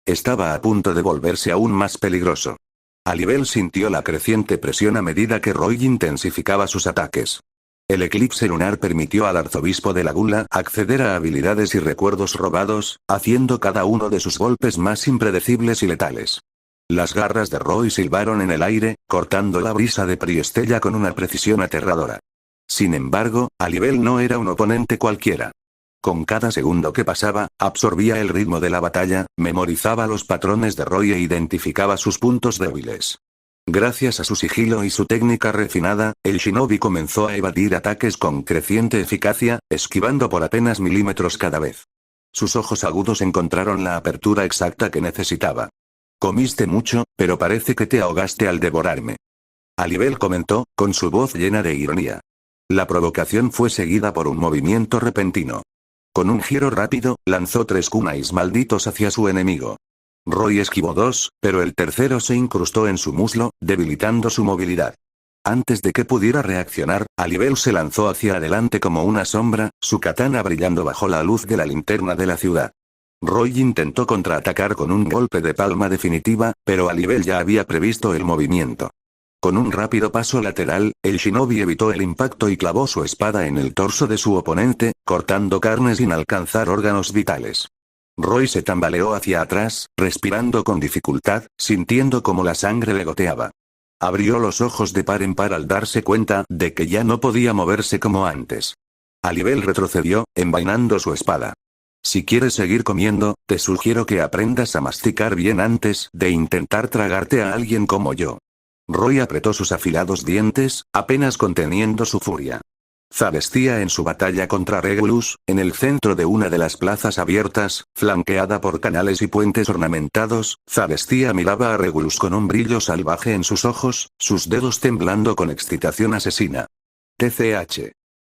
Estaba a punto de volverse aún más peligroso. Alibel sintió la creciente presión a medida que Roy intensificaba sus ataques. El eclipse lunar permitió al arzobispo de la Gula acceder a habilidades y recuerdos robados, haciendo cada uno de sus golpes más impredecibles y letales. Las garras de Roy silbaron en el aire, cortando la brisa de Priestella con una precisión aterradora. Sin embargo, Alibel no era un oponente cualquiera. Con cada segundo que pasaba, absorbía el ritmo de la batalla, memorizaba los patrones de Roy e identificaba sus puntos débiles. Gracias a su sigilo y su técnica refinada, el shinobi comenzó a evadir ataques con creciente eficacia, esquivando por apenas milímetros cada vez. Sus ojos agudos encontraron la apertura exacta que necesitaba. Comiste mucho, pero parece que te ahogaste al devorarme. Alibel comentó, con su voz llena de ironía. La provocación fue seguida por un movimiento repentino. Con un giro rápido, lanzó 3 kunais malditos hacia su enemigo. Roy esquivó 2, pero el tercero se incrustó en su muslo, debilitando su movilidad. Antes de que pudiera reaccionar, Alibel se lanzó hacia adelante como una sombra, su katana brillando bajo la luz de la linterna de la ciudad. Roy intentó contraatacar con un golpe de palma definitiva, pero Alibel ya había previsto el movimiento. Con un rápido paso lateral, el shinobi evitó el impacto y clavó su espada en el torso de su oponente, cortando carne sin alcanzar órganos vitales. Roy se tambaleó hacia atrás, respirando con dificultad, sintiendo como la sangre le goteaba. Abrió los ojos de par en par al darse cuenta de que ya no podía moverse como antes. Alibel retrocedió, envainando su espada. Si quieres seguir comiendo, te sugiero que aprendas a masticar bien antes de intentar tragarte a alguien como yo. Roy apretó sus afilados dientes, apenas conteniendo su furia. Zavestía en su batalla contra Regulus, en el centro de una de las plazas abiertas, flanqueada por canales y puentes ornamentados, Zavestía miraba a Regulus con un brillo salvaje en sus ojos, sus dedos temblando con excitación asesina. TCH.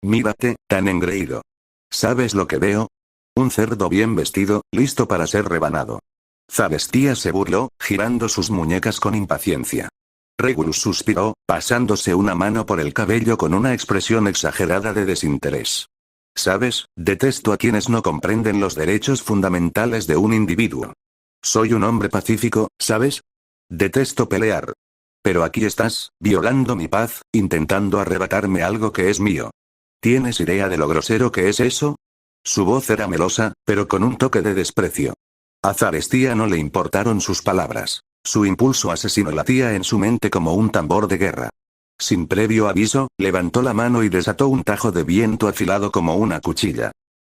Mírate, tan engreído. ¿Sabes lo que veo? Un cerdo bien vestido, listo para ser rebanado. Zavestía se burló, girando sus muñecas con impaciencia. Regulus suspiró, pasándose una mano por el cabello con una expresión exagerada de desinterés. ¿Sabes? Detesto a quienes no comprenden los derechos fundamentales de un individuo. Soy un hombre pacífico, ¿sabes? Detesto pelear. Pero aquí estás, violando mi paz, intentando arrebatarme algo que es mío. ¿Tienes idea de lo grosero que es eso? Su voz era melosa, pero con un toque de desprecio. A Zavestía no le importaron sus palabras. Su impulso asesino latía en su mente como un tambor de guerra. Sin previo aviso, levantó la mano y desató un tajo de viento afilado como una cuchilla.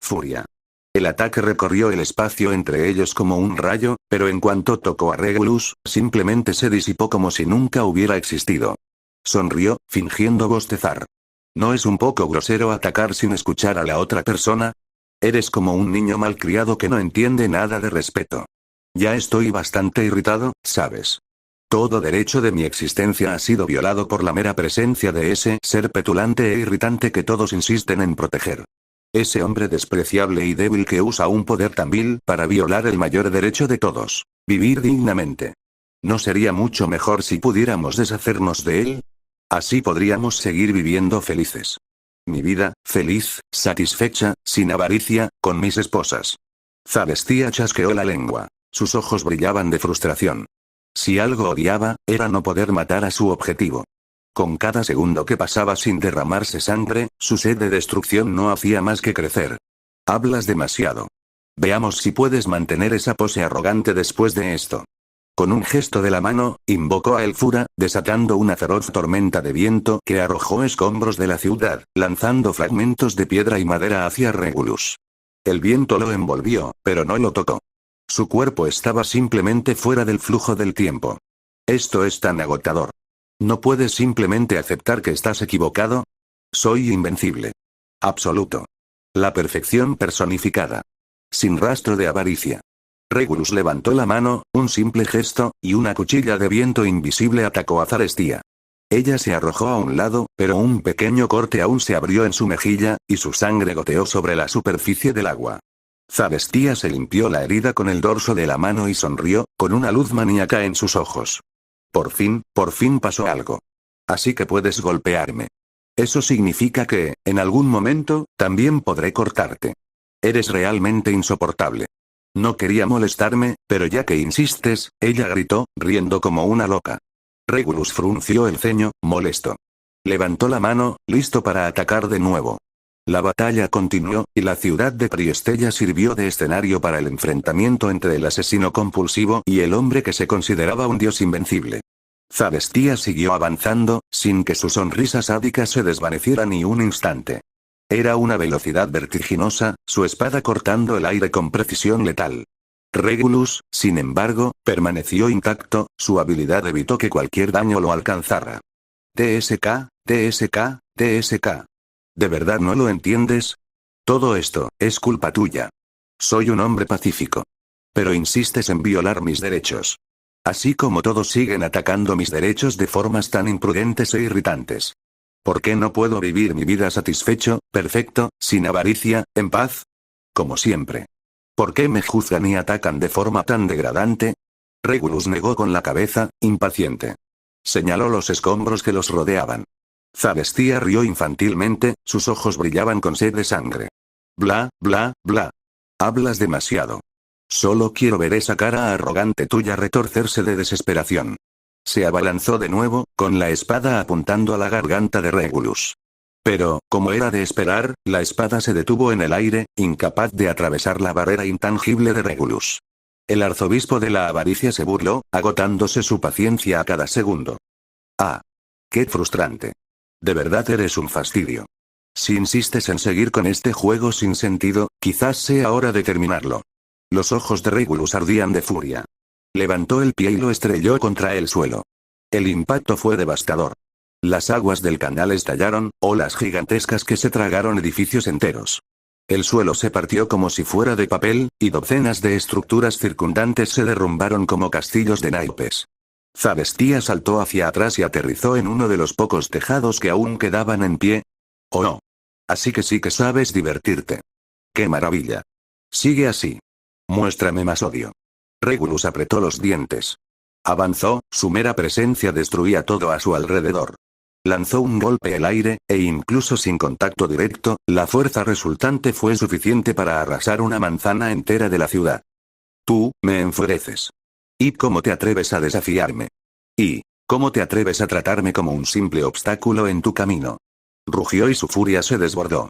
Furia. El ataque recorrió el espacio entre ellos como un rayo, pero en cuanto tocó a Regulus, simplemente se disipó como si nunca hubiera existido. Sonrió, fingiendo bostezar. ¿No es un poco grosero atacar sin escuchar a la otra persona? Eres como un niño malcriado que no entiende nada de respeto. Ya estoy bastante irritado, ¿sabes? Todo derecho de mi existencia ha sido violado por la mera presencia de ese ser petulante e irritante que todos insisten en proteger. Ese hombre despreciable y débil que usa un poder tan vil para violar el mayor derecho de todos, vivir dignamente. ¿No sería mucho mejor si pudiéramos deshacernos de él? Así podríamos seguir viviendo felices. Mi vida, feliz, satisfecha, sin avaricia, con mis esposas. Zavestía chasqueó la lengua. Sus ojos brillaban de frustración. Si algo odiaba, era no poder matar a su objetivo. Con cada segundo que pasaba sin derramarse sangre, su sed de destrucción no hacía más que crecer. Hablas demasiado. Veamos si puedes mantener esa pose arrogante después de esto. Con un gesto de la mano, invocó a Elfura, desatando una feroz tormenta de viento que arrojó escombros de la ciudad, lanzando fragmentos de piedra y madera hacia Regulus. El viento lo envolvió, pero no lo tocó. Su cuerpo estaba simplemente fuera del flujo del tiempo. Esto es tan agotador. ¿No puedes simplemente aceptar que estás equivocado? Soy invencible. Absoluto. La perfección personificada. Sin rastro de avaricia. Regulus levantó la mano, un simple gesto, y una cuchilla de viento invisible atacó a Zarestia. Ella se arrojó a un lado, pero un pequeño corte aún se abrió en su mejilla, y su sangre goteó sobre la superficie del agua. Zarestia se limpió la herida con el dorso de la mano y sonrió, con una luz maníaca en sus ojos. Por fin pasó algo. Así que puedes golpearme. Eso significa que, en algún momento, también podré cortarte. Eres realmente insoportable. No quería molestarme, pero ya que insistes, ella gritó, riendo como una loca. Regulus frunció el ceño, molesto. Levantó la mano, listo para atacar de nuevo. La batalla continuó, y la ciudad de Priestella sirvió de escenario para el enfrentamiento entre el asesino compulsivo y el hombre que se consideraba un dios invencible. Zarestia siguió avanzando, sin que su sonrisa sádica se desvaneciera ni un instante. Era una velocidad vertiginosa, su espada cortando el aire con precisión letal. Regulus, sin embargo, permaneció intacto, su habilidad evitó que cualquier daño lo alcanzara. TSK, TSK, TSK. ¿De verdad no lo entiendes? Todo esto, es culpa tuya. Soy un hombre pacífico. Pero insistes en violar mis derechos. Así como todos siguen atacando mis derechos de formas tan imprudentes e irritantes. ¿Por qué no puedo vivir mi vida satisfecho, perfecto, sin avaricia, en paz? Como siempre. ¿Por qué me juzgan y atacan de forma tan degradante? Regulus negó con la cabeza, impaciente. Señaló los escombros que los rodeaban. Zarestia rió infantilmente, sus ojos brillaban con sed de sangre. Bla, bla, bla. Hablas demasiado. Solo quiero ver esa cara arrogante tuya retorcerse de desesperación. Se abalanzó de nuevo, con la espada apuntando a la garganta de Regulus. Pero, como era de esperar, la espada se detuvo en el aire, incapaz de atravesar la barrera intangible de Regulus. El arzobispo de la avaricia se burló, agotándose su paciencia a cada segundo. Ah. Qué frustrante. De verdad eres un fastidio. Si insistes en seguir con este juego sin sentido, quizás sea hora de terminarlo. Los ojos de Regulus ardían de furia. Levantó el pie y lo estrelló contra el suelo. El impacto fue devastador. Las aguas del canal estallaron, olas gigantescas que se tragaron edificios enteros. El suelo se partió como si fuera de papel, y docenas de estructuras circundantes se derrumbaron como castillos de naipes. Zarestia saltó hacia atrás y aterrizó en uno de los pocos tejados que aún quedaban en pie. ¿Oh no? Así que sí que sabes divertirte. ¡Qué maravilla! Sigue así. Muéstrame más odio. Regulus apretó los dientes. Avanzó, su mera presencia destruía todo a su alrededor. Lanzó un golpe al aire, e incluso sin contacto directo, la fuerza resultante fue suficiente para arrasar una manzana entera de la ciudad. Tú, me enfureces. ¿Y cómo te atreves a desafiarme? ¿Y cómo te atreves a tratarme como un simple obstáculo en tu camino? Rugió y su furia se desbordó.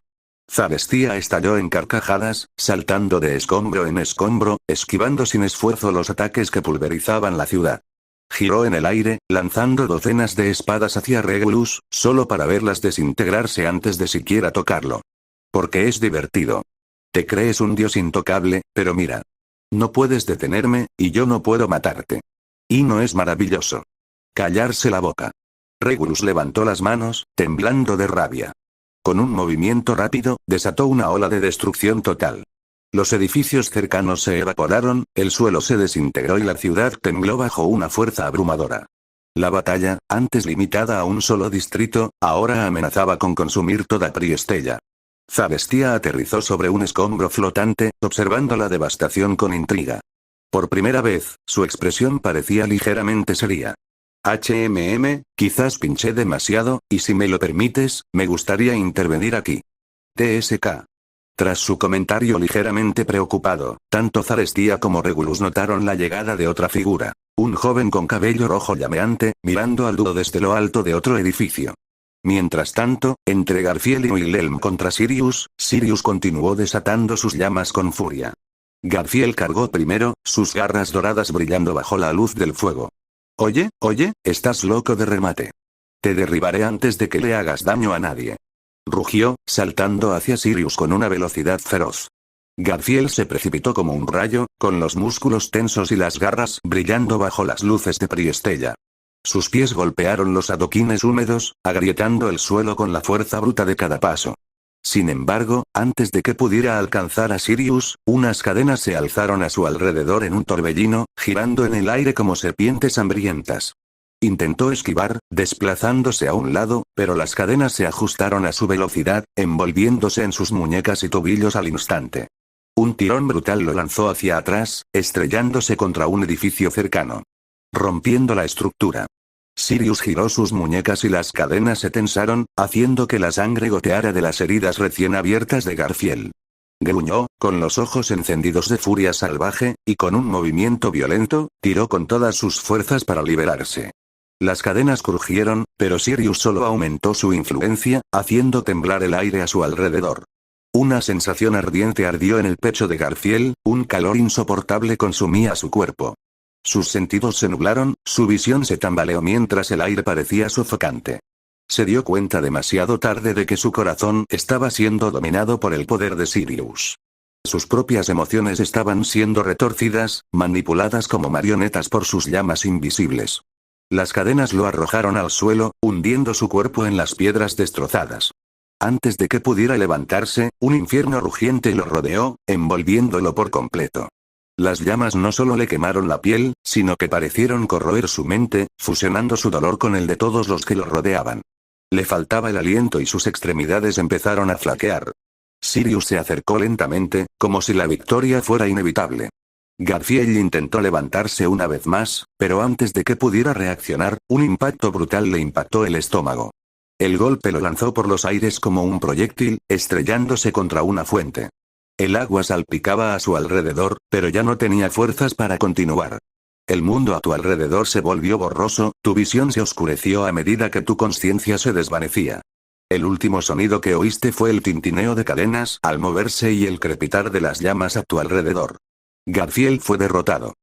Zarestia estalló en carcajadas, saltando de escombro en escombro, esquivando sin esfuerzo los ataques que pulverizaban la ciudad. Giró en el aire, lanzando docenas de espadas hacia Regulus, solo para verlas desintegrarse antes de siquiera tocarlo. Porque es divertido. Te crees un dios intocable, pero mira. No puedes detenerme, y yo no puedo matarte. ¿Y no es maravilloso? Callarse la boca. Regulus levantó las manos, temblando de rabia. Con un movimiento rápido, desató una ola de destrucción total. Los edificios cercanos se evaporaron, el suelo se desintegró y la ciudad tembló bajo una fuerza abrumadora. La batalla, antes limitada a un solo distrito, ahora amenazaba con consumir toda Priestella. Zarestia aterrizó sobre un escombro flotante, observando la devastación con intriga. Por primera vez, su expresión parecía ligeramente seria. Quizás pinché demasiado, y si me lo permites, me gustaría intervenir aquí. TSK. Tras su comentario ligeramente preocupado, tanto Zarestia como Regulus notaron la llegada de otra figura. Un joven con cabello rojo llameante, mirando al dúo desde lo alto de otro edificio. Mientras tanto, entre Garfield y Wilhelm contra Sirius, Sirius continuó desatando sus llamas con furia. Garfiel cargó primero, sus garras doradas brillando bajo la luz del fuego. Oye, estás loco de remate. Te derribaré antes de que le hagas daño a nadie. Rugió, saltando hacia Sirius con una velocidad feroz. Garfiel se precipitó como un rayo, con los músculos tensos y las garras brillando bajo las luces de Priestella. Sus pies golpearon los adoquines húmedos, agrietando el suelo con la fuerza bruta de cada paso. Sin embargo, antes de que pudiera alcanzar a Sirius, unas cadenas se alzaron a su alrededor en un torbellino, girando en el aire como serpientes hambrientas. Intentó esquivar, desplazándose a un lado, pero las cadenas se ajustaron a su velocidad, envolviéndose en sus muñecas y tobillos al instante. Un tirón brutal lo lanzó hacia atrás, estrellándose contra un edificio cercano, rompiendo la estructura. Sirius giró sus muñecas y las cadenas se tensaron, haciendo que la sangre goteara de las heridas recién abiertas de Garfiel. Gruñó, con los ojos encendidos de furia salvaje, y con un movimiento violento, tiró con todas sus fuerzas para liberarse. Las cadenas crujieron, pero Sirius solo aumentó su influencia, haciendo temblar el aire a su alrededor. Una sensación ardiente ardió en el pecho de Garfiel, un calor insoportable consumía su cuerpo. Sus sentidos se nublaron, su visión se tambaleó mientras el aire parecía sofocante. Se dio cuenta demasiado tarde de que su corazón estaba siendo dominado por el poder de Sirius. Sus propias emociones estaban siendo retorcidas, manipuladas como marionetas por sus llamas invisibles. Las cadenas lo arrojaron al suelo, hundiendo su cuerpo en las piedras destrozadas. Antes de que pudiera levantarse, un infierno rugiente lo rodeó, envolviéndolo por completo. Las llamas no solo le quemaron la piel, sino que parecieron corroer su mente, fusionando su dolor con el de todos los que lo rodeaban. Le faltaba el aliento y sus extremidades empezaron a flaquear. Sirius se acercó lentamente, como si la victoria fuera inevitable. Garfiel intentó levantarse una vez más, pero antes de que pudiera reaccionar, un impacto brutal le impactó el estómago. El golpe lo lanzó por los aires como un proyectil, estrellándose contra una fuente. El agua salpicaba a su alrededor, pero ya no tenía fuerzas para continuar. El mundo a tu alrededor se volvió borroso, tu visión se oscureció a medida que tu consciencia se desvanecía. El último sonido que oíste fue el tintineo de cadenas al moverse y el crepitar de las llamas a tu alrededor. Garfiel fue derrotado.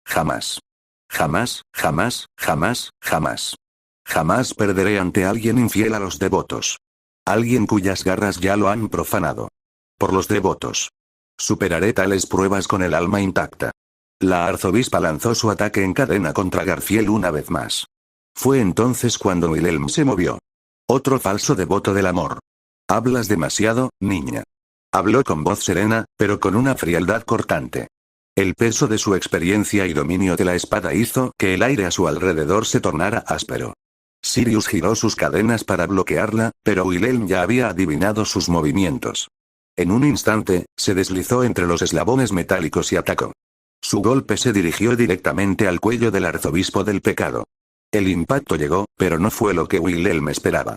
Jamás. Jamás, jamás, jamás, jamás. Jamás perderé ante alguien infiel a los devotos. Alguien cuyas garras ya lo han profanado. Por los devotos. Superaré tales pruebas con el alma intacta. La arzobispa lanzó su ataque en cadena contra Garfiel una vez más. Fue entonces cuando Wilhelm se movió. Otro falso devoto del amor. Hablas demasiado, niña. Habló con voz serena, pero con una frialdad cortante. El peso de su experiencia y dominio de la espada hizo que el aire a su alrededor se tornara áspero. Sirius giró sus cadenas para bloquearla, pero Wilhelm ya había adivinado sus movimientos. En un instante, se deslizó entre los eslabones metálicos y atacó. Su golpe se dirigió directamente al cuello del arzobispo del pecado. El impacto llegó, pero no fue lo que Wilhelm esperaba.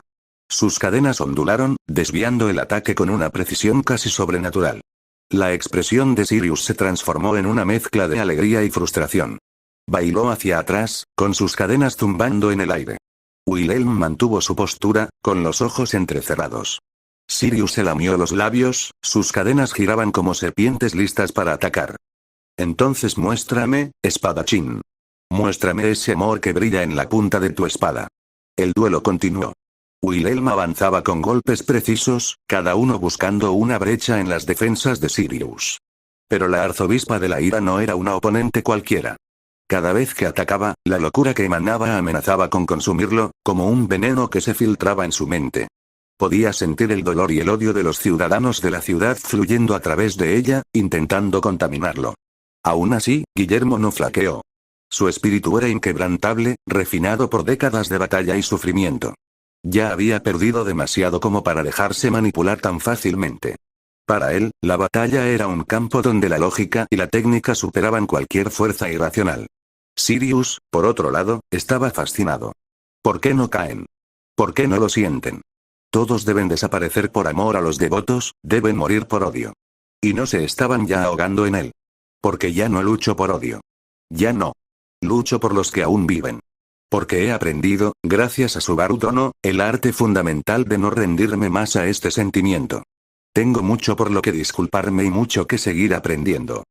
Sus cadenas ondularon, desviando el ataque con una precisión casi sobrenatural. La expresión de Sirius se transformó en una mezcla de alegría y frustración. Bailó hacia atrás, con sus cadenas zumbando en el aire. Wilhelm mantuvo su postura, con los ojos entrecerrados. Sirius se lamió los labios, sus cadenas giraban como serpientes listas para atacar. Entonces muéstrame, espadachín. Muéstrame ese amor que brilla en la punta de tu espada. El duelo continuó. Wilhelm avanzaba con golpes precisos, cada uno buscando una brecha en las defensas de Sirius. Pero la arzobispa de la ira no era una oponente cualquiera. Cada vez que atacaba, la locura que emanaba amenazaba con consumirlo, como un veneno que se filtraba en su mente. Podía sentir el dolor y el odio de los ciudadanos de la ciudad fluyendo a través de ella, intentando contaminarlo. Aún así, Guillermo no flaqueó. Su espíritu era inquebrantable, refinado por décadas de batalla y sufrimiento. Ya había perdido demasiado como para dejarse manipular tan fácilmente. Para él, la batalla era un campo donde la lógica y la técnica superaban cualquier fuerza irracional. Sirius, por otro lado, estaba fascinado. ¿Por qué no caen? ¿Por qué no lo sienten? Todos deben desaparecer por amor a los devotos, deben morir por odio. Y no se estaban ya ahogando en él. Porque ya no lucho por odio. Ya no. Lucho por los que aún viven. Porque he aprendido, gracias a Subaru Dono, el arte fundamental de no rendirme más a este sentimiento. Tengo mucho por lo que disculparme y mucho que seguir aprendiendo.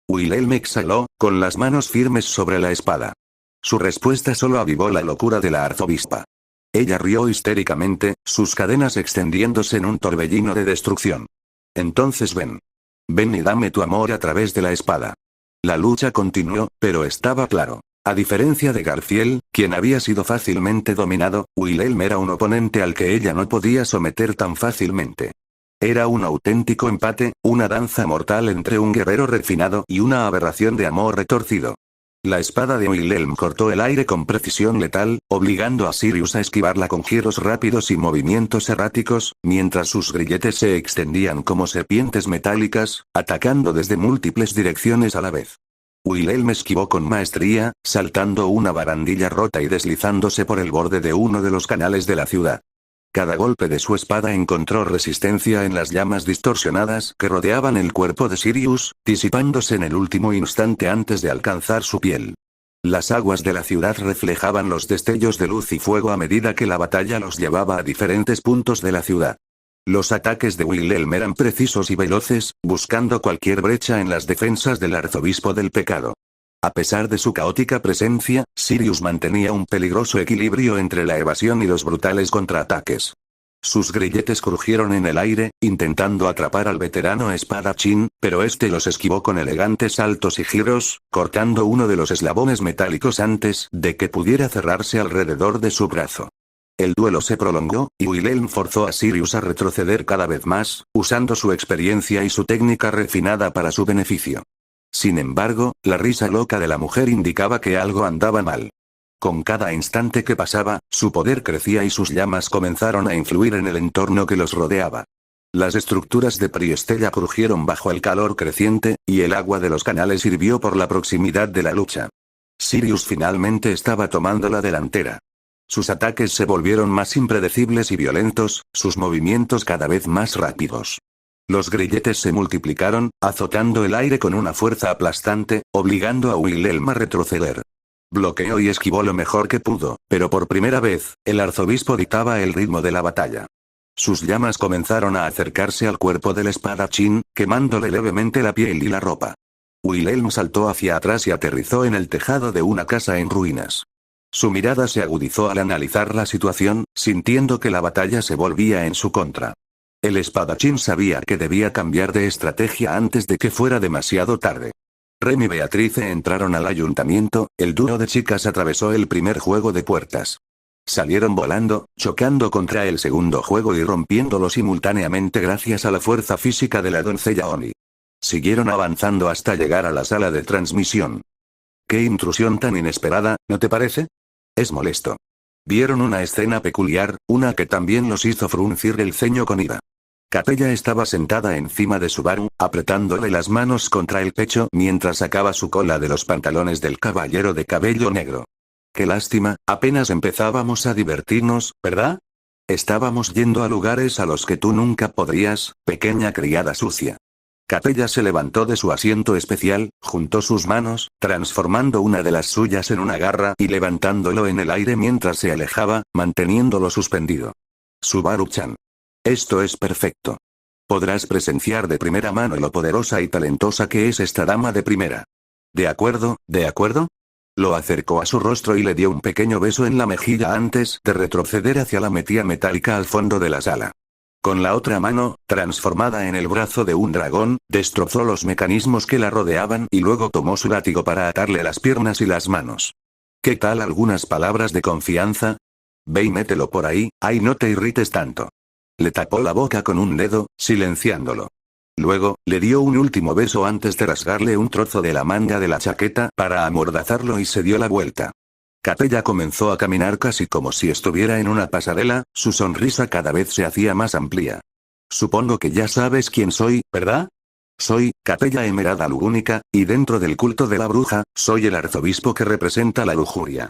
Wilhelm exhaló, con las manos firmes sobre la espada. Su respuesta solo avivó la locura de la arzobispa. Ella rió histéricamente, sus cadenas extendiéndose en un torbellino de destrucción. Entonces ven. Ven y dame tu amor a través de la espada. La lucha continuó, pero estaba claro. A diferencia de Garfield, quien había sido fácilmente dominado, Wilhelm era un oponente al que ella no podía someter tan fácilmente. Era un auténtico empate, una danza mortal entre un guerrero refinado y una aberración de amor retorcido. La espada de Wilhelm cortó el aire con precisión letal, obligando a Sirius a esquivarla con giros rápidos y movimientos erráticos, mientras sus grilletes se extendían como serpientes metálicas, atacando desde múltiples direcciones a la vez. Wilhelm esquivó con maestría, saltando una barandilla rota y deslizándose por el borde de uno de los canales de la ciudad. Cada golpe de su espada encontró resistencia en las llamas distorsionadas que rodeaban el cuerpo de Sirius, disipándose en el último instante antes de alcanzar su piel. Las aguas de la ciudad reflejaban los destellos de luz y fuego a medida que la batalla los llevaba a diferentes puntos de la ciudad. Los ataques de Wilhelm eran precisos y veloces, buscando cualquier brecha en las defensas del arzobispo del pecado. A pesar de su caótica presencia, Sirius mantenía un peligroso equilibrio entre la evasión y los brutales contraataques. Sus grilletes crujieron en el aire, intentando atrapar al veterano espadachín, pero este los esquivó con elegantes saltos y giros, cortando uno de los eslabones metálicos antes de que pudiera cerrarse alrededor de su brazo. El duelo se prolongó, y Wilhelm forzó a Sirius a retroceder cada vez más, usando su experiencia y su técnica refinada para su beneficio. Sin embargo, la risa loca de la mujer indicaba que algo andaba mal. Con cada instante que pasaba, su poder crecía y sus llamas comenzaron a influir en el entorno que los rodeaba. Las estructuras de Priestella crujieron bajo el calor creciente, y el agua de los canales hirvió por la proximidad de la lucha. Sirius finalmente estaba tomando la delantera. Sus ataques se volvieron más impredecibles y violentos, sus movimientos cada vez más rápidos. Los grilletes se multiplicaron, azotando el aire con una fuerza aplastante, obligando a Wilhelm a retroceder. Bloqueó y esquivó lo mejor que pudo, pero por primera vez, el arzobispo dictaba el ritmo de la batalla. Sus llamas comenzaron a acercarse al cuerpo del espadachín, quemándole levemente la piel y la ropa. Wilhelm saltó hacia atrás y aterrizó en el tejado de una casa en ruinas. Su mirada se agudizó al analizar la situación, sintiendo que la batalla se volvía en su contra. El espadachín sabía que debía cambiar de estrategia antes de que fuera demasiado tarde. Rem y Beatrice entraron al ayuntamiento, el dúo de chicas atravesó el primer juego de puertas. Salieron volando, chocando contra el segundo juego y rompiéndolo simultáneamente gracias a la fuerza física de la doncella Oni. Siguieron avanzando hasta llegar a la sala de transmisión. ¡Qué intrusión tan inesperada, ¿no te parece? Es molesto. Vieron una escena peculiar, una que también los hizo fruncir el ceño con ira. Capella estaba sentada encima de Subaru, apretándole las manos contra el pecho mientras sacaba su cola de los pantalones del caballero de cabello negro. Qué lástima, apenas empezábamos a divertirnos, ¿verdad? Estábamos yendo a lugares a los que tú nunca podrías, pequeña criada sucia. Capella se levantó de su asiento especial, juntó sus manos, transformando una de las suyas en una garra y levantándolo en el aire mientras se alejaba, manteniéndolo suspendido. Subaru-chan. Esto es perfecto. Podrás presenciar de primera mano lo poderosa y talentosa que es esta dama de primera. ¿De acuerdo, de acuerdo? Lo acercó a su rostro y le dio un pequeño beso en la mejilla antes de retroceder hacia la metía metálica al fondo de la sala. Con la otra mano, transformada en el brazo de un dragón, destrozó los mecanismos que la rodeaban y luego tomó su látigo para atarle las piernas y las manos. ¿Qué tal algunas palabras de confianza? Ve y mételo por ahí, ay no te irrites tanto. Le tapó la boca con un dedo, silenciándolo. Luego, le dio un último beso antes de rasgarle un trozo de la manga de la chaqueta para amordazarlo y se dio la vuelta. Capella comenzó a caminar casi como si estuviera en una pasarela, su sonrisa cada vez se hacía más amplia. Supongo que ya sabes quién soy, ¿verdad? Soy, Capella Emerada Lugúnica, y dentro del culto de la bruja, soy el arzobispo que representa la lujuria.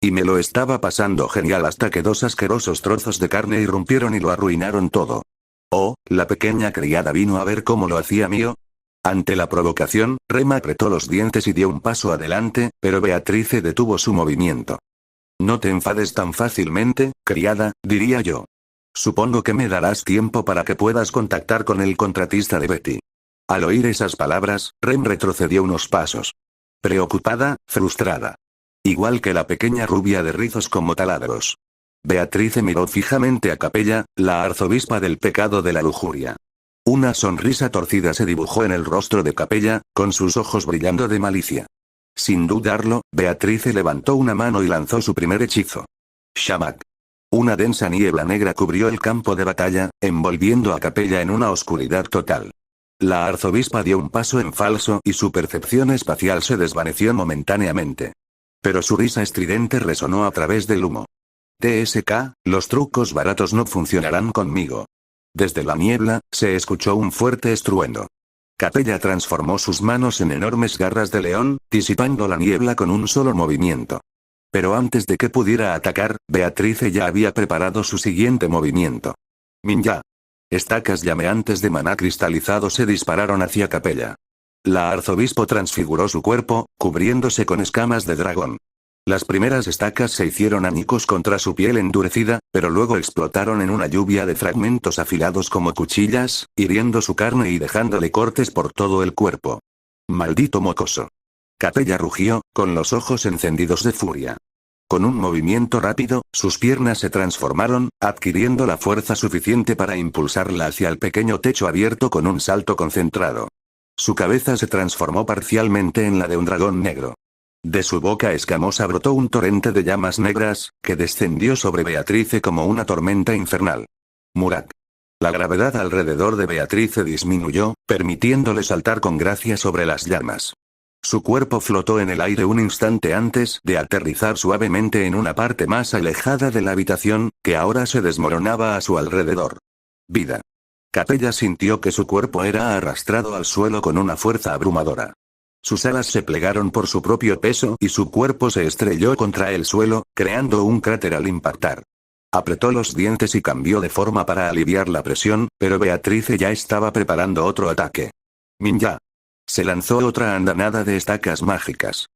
Y me lo estaba pasando genial hasta que dos asquerosos trozos de carne irrumpieron y lo arruinaron todo. Oh, la pequeña criada vino a ver cómo lo hacía mío. Ante la provocación, Rem apretó los dientes y dio un paso adelante, pero Beatrice detuvo su movimiento. No te enfades tan fácilmente, criada, diría yo. Supongo que me darás tiempo para que puedas contactar con el contratista de Betty. Al oír esas palabras, Ren retrocedió unos pasos. Preocupada, frustrada. Igual que la pequeña rubia de rizos como taladros. Beatrice miró fijamente a Capella, la arzobispa del pecado de la lujuria. Una sonrisa torcida se dibujó en el rostro de Capella, con sus ojos brillando de malicia. Sin dudarlo, Beatrice levantó una mano y lanzó su primer hechizo. Shamak. Una densa niebla negra cubrió el campo de batalla, envolviendo a Capella en una oscuridad total. La arzobispa dio un paso en falso y su percepción espacial se desvaneció momentáneamente. Pero su risa estridente resonó a través del humo. TSK, los trucos baratos no funcionarán conmigo. Desde la niebla, se escuchó un fuerte estruendo. Capella transformó sus manos en enormes garras de león, disipando la niebla con un solo movimiento. Pero antes de que pudiera atacar, Beatrice ya había preparado su siguiente movimiento. Minja. Estacas llameantes de maná cristalizado se dispararon hacia Capella. La arzobispo transfiguró su cuerpo, cubriéndose con escamas de dragón. Las primeras estacas se hicieron añicos contra su piel endurecida, pero luego explotaron en una lluvia de fragmentos afilados como cuchillas, hiriendo su carne y dejándole cortes por todo el cuerpo. ¡Maldito mocoso! Capella rugió, con los ojos encendidos de furia. Con un movimiento rápido, sus piernas se transformaron, adquiriendo la fuerza suficiente para impulsarla hacia el pequeño techo abierto con un salto concentrado. Su cabeza se transformó parcialmente en la de un dragón negro. De su boca escamosa brotó un torrente de llamas negras, que descendió sobre Beatrice como una tormenta infernal. Murak. La gravedad alrededor de Beatrice disminuyó, permitiéndole saltar con gracia sobre las llamas. Su cuerpo flotó en el aire un instante antes de aterrizar suavemente en una parte más alejada de la habitación, que ahora se desmoronaba a su alrededor. Vida. Capella sintió que su cuerpo era arrastrado al suelo con una fuerza abrumadora. Sus alas se plegaron por su propio peso y su cuerpo se estrelló contra el suelo, creando un cráter al impactar. Apretó los dientes y cambió de forma para aliviar la presión, pero Beatrice ya estaba preparando otro ataque. Minja. Se lanzó otra andanada de estacas mágicas.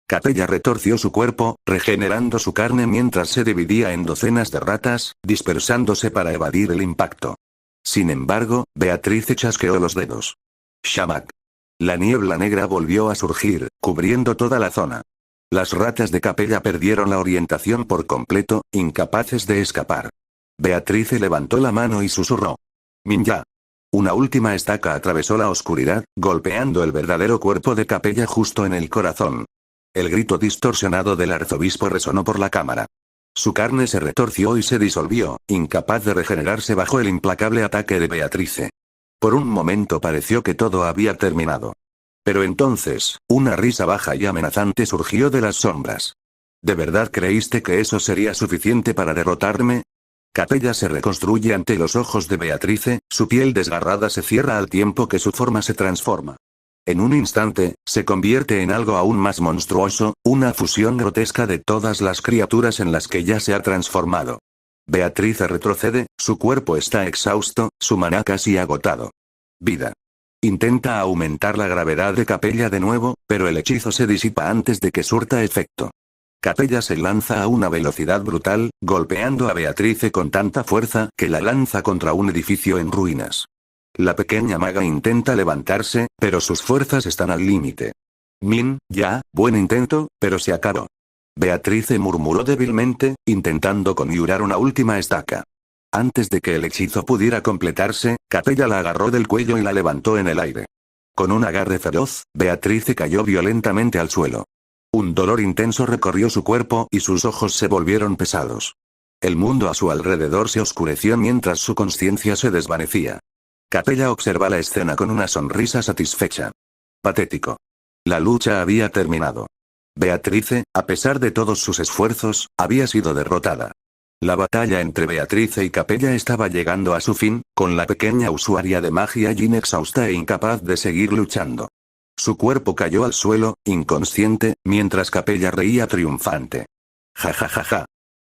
Capella retorció su cuerpo, regenerando su carne mientras se dividía en docenas de ratas, dispersándose para evadir el impacto. Sin embargo, Beatrice chasqueó los dedos. Shamak. La niebla negra volvió a surgir, cubriendo toda la zona. Las ratas de Capella perdieron la orientación por completo, incapaces de escapar. Beatrice levantó la mano y susurró. Minja. Una última estaca atravesó la oscuridad, golpeando el verdadero cuerpo de Capella justo en el corazón. El grito distorsionado del arzobispo resonó por la cámara. Su carne se retorció y se disolvió, incapaz de regenerarse bajo el implacable ataque de Beatrice. Por un momento pareció que todo había terminado. Pero entonces, una risa baja y amenazante surgió de las sombras. ¿De verdad creíste que eso sería suficiente para derrotarme? Capella se reconstruye ante los ojos de Beatrice, su piel desgarrada se cierra al tiempo que su forma se transforma. En un instante, se convierte en algo aún más monstruoso, una fusión grotesca de todas las criaturas en las que ya se ha transformado. Beatrice retrocede, su cuerpo está exhausto, su maná casi agotado. Vida. Intenta aumentar la gravedad de Capella de nuevo, pero el hechizo se disipa antes de que surta efecto. Capella se lanza a una velocidad brutal, golpeando a Beatrice con tanta fuerza que la lanza contra un edificio en ruinas. La pequeña maga intenta levantarse, pero sus fuerzas están al límite. Buen intento, pero se acabó. Beatrice murmuró débilmente, intentando conjurar una última estaca. Antes de que el hechizo pudiera completarse, Capella la agarró del cuello y la levantó en el aire. Con un agarre feroz, Beatrice cayó violentamente al suelo. Un dolor intenso recorrió su cuerpo y sus ojos se volvieron pesados. El mundo a su alrededor se oscureció mientras su conciencia se desvanecía. Capella observa la escena con una sonrisa satisfecha. Patético. La lucha había terminado. Beatrice, a pesar de todos sus esfuerzos, había sido derrotada. La batalla entre Beatrice y Capella estaba llegando a su fin, con la pequeña usuaria de magia Jin exhausta e incapaz de seguir luchando. Su cuerpo cayó al suelo, inconsciente, mientras Capella reía triunfante. Ja ja ja ja.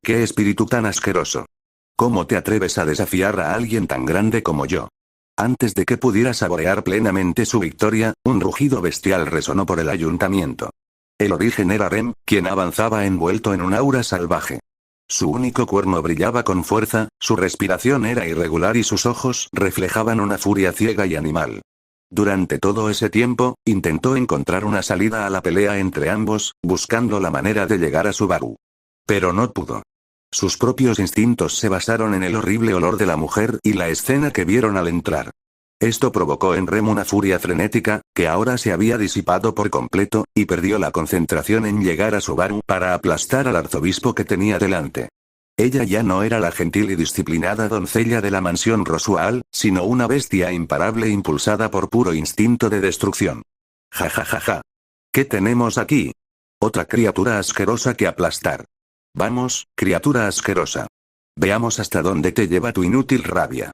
¡Qué espíritu tan asqueroso! ¿Cómo te atreves a desafiar a alguien tan grande como yo? Antes de que pudiera saborear plenamente su victoria, un rugido bestial resonó por el ayuntamiento. El origen era Rem, quien avanzaba envuelto en un aura salvaje. Su único cuerno brillaba con fuerza, su respiración era irregular y sus ojos reflejaban una furia ciega y animal. Durante todo ese tiempo, intentó encontrar una salida a la pelea entre ambos, buscando la manera de llegar a Subaru. Pero no pudo. Sus propios instintos se basaron en el horrible olor de la mujer y la escena que vieron al entrar. Esto provocó en Rem una furia frenética, que ahora se había disipado por completo, y perdió la concentración en llegar a Subaru para aplastar al arzobispo que tenía delante. Ella ya no era la gentil y disciplinada doncella de la mansión Rosual, sino una bestia imparable impulsada por puro instinto de destrucción. Ja ja ja ja. ¿Qué tenemos aquí? Otra criatura asquerosa que aplastar. Vamos, criatura asquerosa. Veamos hasta dónde te lleva tu inútil rabia.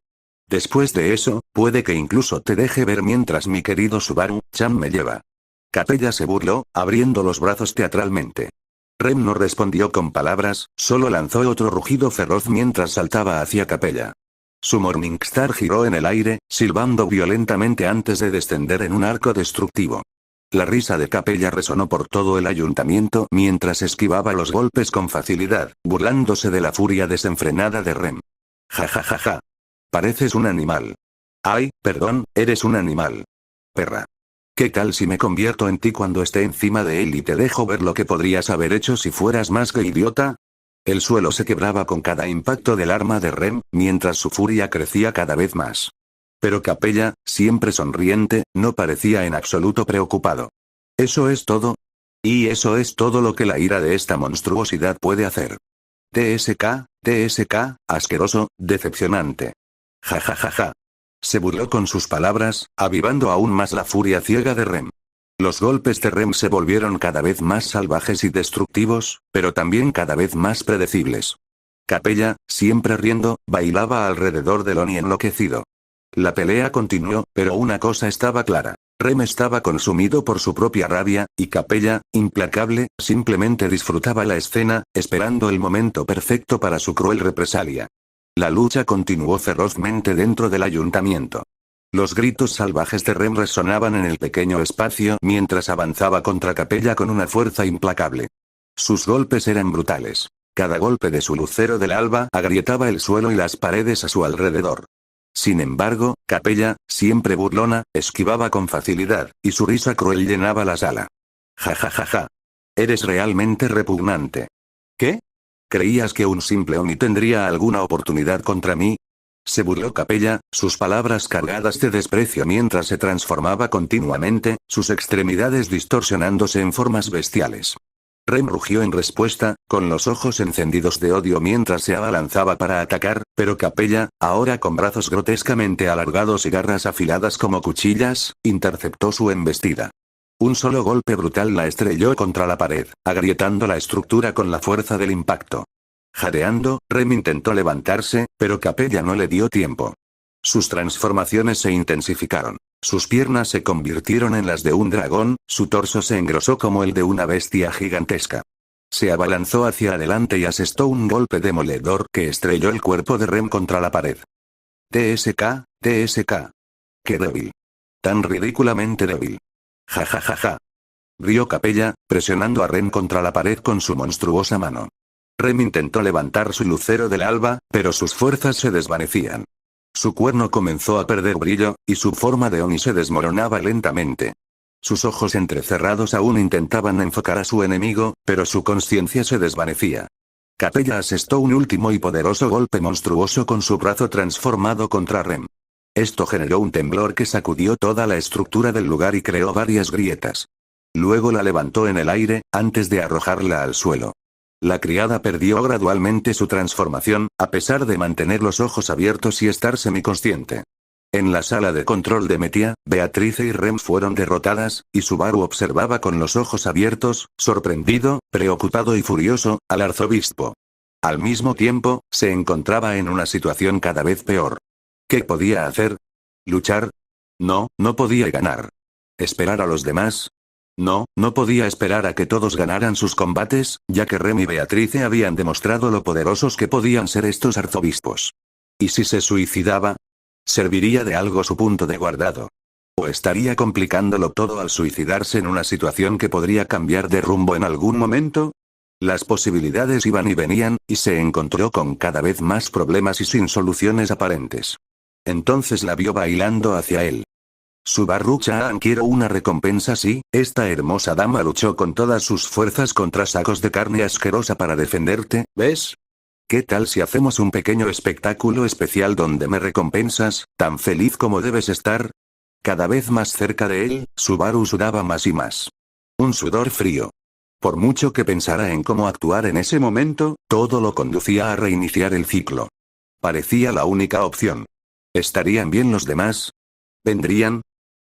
Después de eso, puede que incluso te deje ver mientras mi querido Subaru-chan me lleva. Capella se burló, abriendo los brazos teatralmente. Rem no respondió con palabras, solo lanzó otro rugido feroz mientras saltaba hacia Capella. Su Morningstar giró en el aire, silbando violentamente antes de descender en un arco destructivo. La risa de Capella resonó por todo el ayuntamiento mientras esquivaba los golpes con facilidad, burlándose de la furia desenfrenada de Rem. Ja ja ja ja. Pareces un animal. Ay, perdón, eres un animal. Perra. ¿Qué tal si me convierto en ti cuando esté encima de él y te dejo ver lo que podrías haber hecho si fueras más que idiota? El suelo se quebraba con cada impacto del arma de Rem, mientras su furia crecía cada vez más. Pero Capella, siempre sonriente, no parecía en absoluto preocupado. ¿Eso es todo? Y eso es todo lo que la ira de esta monstruosidad puede hacer. TSK, asqueroso, decepcionante. Ja ja ja ja. Se burló con sus palabras, avivando aún más la furia ciega de Rem. Los golpes de Rem se volvieron cada vez más salvajes y destructivos, pero también cada vez más predecibles. Capella, siempre riendo, bailaba alrededor de Lonnie enloquecido. La pelea continuó, pero una cosa estaba clara. Rem estaba consumido por su propia rabia, y Capella, implacable, simplemente disfrutaba la escena, esperando el momento perfecto para su cruel represalia. La lucha continuó ferozmente dentro del ayuntamiento. Los gritos salvajes de Rem resonaban en el pequeño espacio mientras avanzaba contra Capella con una fuerza implacable. Sus golpes eran brutales. Cada golpe de su lucero del alba agrietaba el suelo y las paredes a su alrededor. Sin embargo, Capella, siempre burlona, esquivaba con facilidad, y su risa cruel llenaba la sala. Ja ja ja ja. Eres realmente repugnante. ¿Qué? ¿Creías que un simple Oni tendría alguna oportunidad contra mí? Se burló Capella, sus palabras cargadas de desprecio mientras se transformaba continuamente, sus extremidades distorsionándose en formas bestiales. Rem rugió en respuesta, con los ojos encendidos de odio mientras se abalanzaba para atacar, pero Capella, ahora con brazos grotescamente alargados y garras afiladas como cuchillas, interceptó su embestida. Un solo golpe brutal la estrelló contra la pared, agrietando la estructura con la fuerza del impacto. Jadeando, Rem intentó levantarse, pero Capella no le dio tiempo. Sus transformaciones se intensificaron. Sus piernas se convirtieron en las de un dragón, su torso se engrosó como el de una bestia gigantesca. Se abalanzó hacia adelante y asestó un golpe demoledor que estrelló el cuerpo de Rem contra la pared. TSK. ¡Qué débil! Tan ridículamente débil. Ja ja ja ja. Rió Capella, presionando a Rem contra la pared con su monstruosa mano. Rem intentó levantar su lucero del alba, pero sus fuerzas se desvanecían. Su cuerno comenzó a perder brillo, y su forma de Oni se desmoronaba lentamente. Sus ojos entrecerrados aún intentaban enfocar a su enemigo, pero su conciencia se desvanecía. Capella asestó un último y poderoso golpe monstruoso con su brazo transformado contra Rem. Esto generó un temblor que sacudió toda la estructura del lugar y creó varias grietas. Luego la levantó en el aire, antes de arrojarla al suelo. La criada perdió gradualmente su transformación, a pesar de mantener los ojos abiertos y estar semiconsciente. En la sala de control de Metia, Beatrice y Rem fueron derrotadas, y Subaru observaba con los ojos abiertos, sorprendido, preocupado y furioso, al arzobispo. Al mismo tiempo, se encontraba en una situación cada vez peor. ¿Qué podía hacer? ¿Luchar? No, no podía ganar. ¿Esperar a los demás? No, no podía esperar a que todos ganaran sus combates, ya que Rem y Beatrice habían demostrado lo poderosos que podían ser estos arzobispos. ¿Y si se suicidaba? ¿Serviría de algo su punto de guardado? ¿O estaría complicándolo todo al suicidarse en una situación que podría cambiar de rumbo en algún momento? Las posibilidades iban y venían, y se encontró con cada vez más problemas y sin soluciones aparentes. Entonces la vio bailando hacia él. Subaru-chan, quiero una recompensa. Sí, esta hermosa dama luchó con todas sus fuerzas contra sacos de carne asquerosa para defenderte, ¿ves? ¿Qué tal si hacemos un pequeño espectáculo especial donde me recompensas, tan feliz como debes estar? Cada vez más cerca de él, Subaru sudaba más y más. Un sudor frío. Por mucho que pensara en cómo actuar en ese momento, todo lo conducía a reiniciar el ciclo. Parecía la única opción. ¿Estarían bien los demás? ¿Vendrían?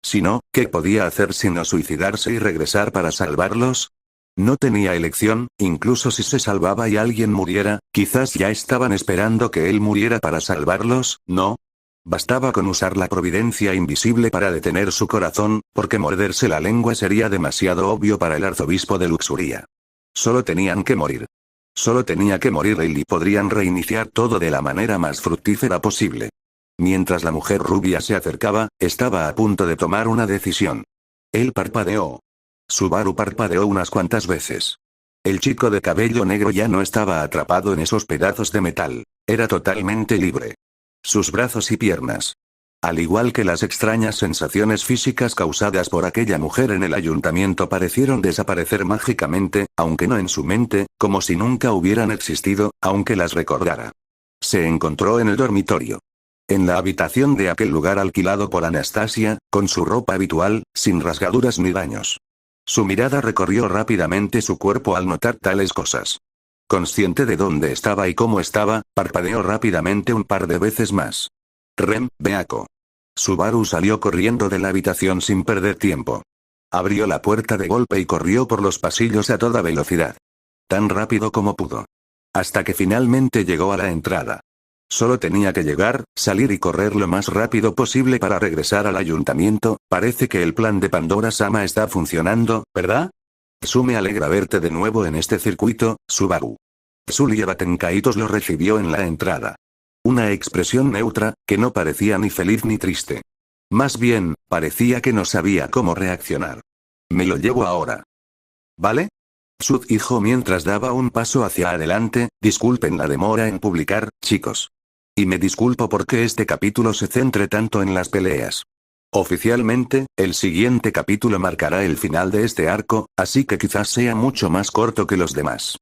Si no, ¿qué podía hacer sino suicidarse y regresar para salvarlos? No tenía elección, incluso si se salvaba y alguien muriera, quizás ya estaban esperando que él muriera para salvarlos, ¿no? Bastaba con usar la providencia invisible para detener su corazón, porque morderse la lengua sería demasiado obvio para el arzobispo de Luxuria. Solo tenían que morir. Solo tenía que morir él y podrían reiniciar todo de la manera más fructífera posible. Mientras la mujer rubia se acercaba, estaba a punto de tomar una decisión. Él parpadeó. Subaru parpadeó unas cuantas veces. El chico de cabello negro ya no estaba atrapado en esos pedazos de metal. Era totalmente libre. Sus brazos y piernas. Al igual que las extrañas sensaciones físicas causadas por aquella mujer en el ayuntamiento parecieron desaparecer mágicamente, aunque no en su mente, como si nunca hubieran existido, aunque las recordara. Se encontró en el dormitorio. En la habitación de aquel lugar alquilado por Anastasia, con su ropa habitual, sin rasgaduras ni daños. Su mirada recorrió rápidamente su cuerpo al notar tales cosas. Consciente de dónde estaba y cómo estaba, parpadeó rápidamente un par de veces más. Rem, Beako. Subaru salió corriendo de la habitación sin perder tiempo. Abrió la puerta de golpe y corrió por los pasillos a toda velocidad. Tan rápido como pudo. Hasta que finalmente llegó a la entrada. Solo tenía que llegar, salir y correr lo más rápido posible para regresar al ayuntamiento. Parece que el plan de Pandora-sama está funcionando, ¿verdad? Me alegra verte de nuevo en este circuito, Subaru. Zulia Tenkaitos lo recibió en la entrada. Una expresión neutra, que no parecía ni feliz ni triste. Más bien, parecía que no sabía cómo reaccionar. Me lo llevo ahora. ¿Vale? Sud dijo mientras daba un paso hacia adelante. Disculpen la demora en publicar, chicos. Y me disculpo porque este capítulo se centre tanto en las peleas. Oficialmente, el siguiente capítulo marcará el final de este arco, así que quizás sea mucho más corto que los demás.